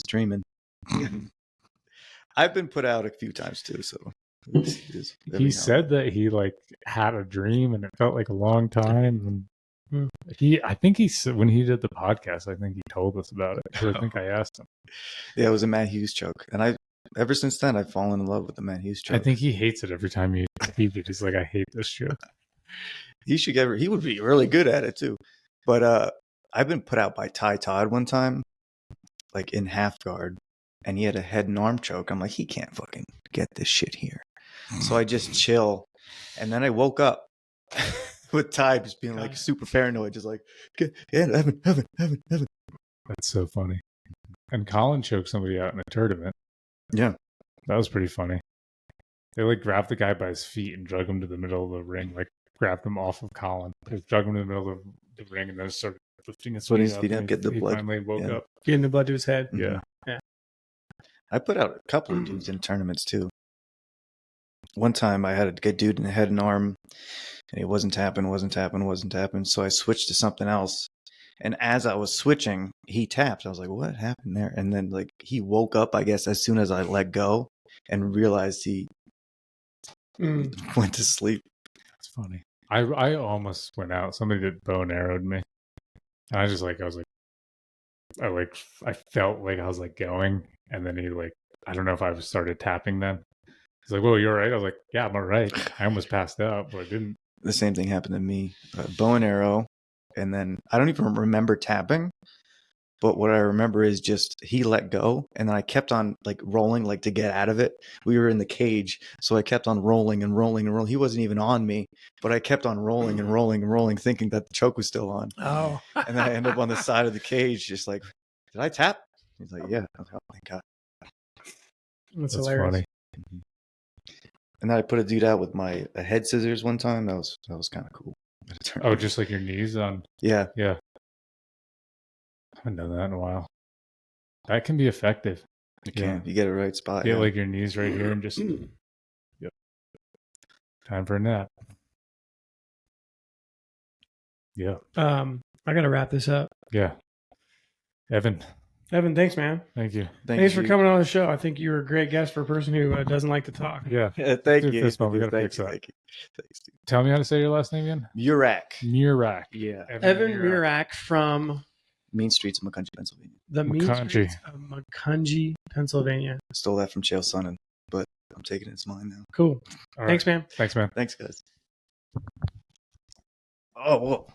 dreaming. I've been put out a few times too, so He said that he like had a dream and it felt like a long time. And I think he said when he did the podcast, I think he told us about it. So I think I asked him. Yeah, it was a Matt Hughes choke, and ever since then I've fallen in love with the Matt Hughes choke. I think he hates it every time he did. He's like, I hate this choke. He would be really good at it too. But I've been put out by Ty Todd one time, like in half guard, and he had a head and arm choke. I'm like, he can't fucking get this shit here. So I just chill, and then I woke up with Ty just being like super paranoid, just like, yeah, Evan. That's so funny. And Colin choked somebody out in a tournament. Yeah, that was pretty funny. They like grabbed the guy by his feet and drug him to the middle of the ring, like grabbed him off of Colin. They drug him to the middle of the ring and then started lifting his feet up. Get the he blood. Finally woke up. Getting the blood to his head. Yeah. Yeah. I put out a couple of dudes in tournaments too. One time I had a good dude in the head and arm, and he wasn't tapping. So I switched to something else. And as I was switching, he tapped. I was like, what happened there? And then like he woke up, I guess, as soon as I let go and realized he went to sleep. That's funny. I almost went out. Somebody did bow and arrowed me. And I felt like I was like going. And then he like, I don't know if I started tapping then. He's like, "Whoa, you're all right?" I was like, "Yeah, I'm all right." I almost passed out, but I didn't. The same thing happened to me. Bow and arrow. And then I don't even remember tapping. But what I remember is just he let go. And then I kept on like rolling, like to get out of it. We were in the cage. So I kept on rolling and rolling and rolling. He wasn't even on me. But I kept on rolling and rolling and rolling, thinking that the choke was still on. Oh. And then I ended up on the side of the cage, just like, did I tap? He's like, yeah. I was like, oh, thank God. That's hilarious. Funny. And then I put a dude out with my head scissors one time. That was kind of cool. Oh, just like your knees on. Yeah. Yeah. I haven't done that in a while. That can be effective. You can. You get it right spot. Get like your knees right here and just. Yep. Time for a nap. Yeah. I gotta wrap this up. Yeah. Evan, thanks, man. Thank you. Thanks for coming on the show. I think you were a great guest for a person who doesn't like to talk. Yeah. Thank you. Fist bump. We gotta fix that. Thanks, dude. Tell me how to say your last name again. Murach. Yeah. Evan Murach from Mean Streets of Macungie, Pennsylvania. The Mean Streets of Macungie, Pennsylvania. I stole that from Chael Sonnen, but I'm taking it as mine now. Cool. Thanks, man. Thanks, man. Thanks, guys. Oh, whoa.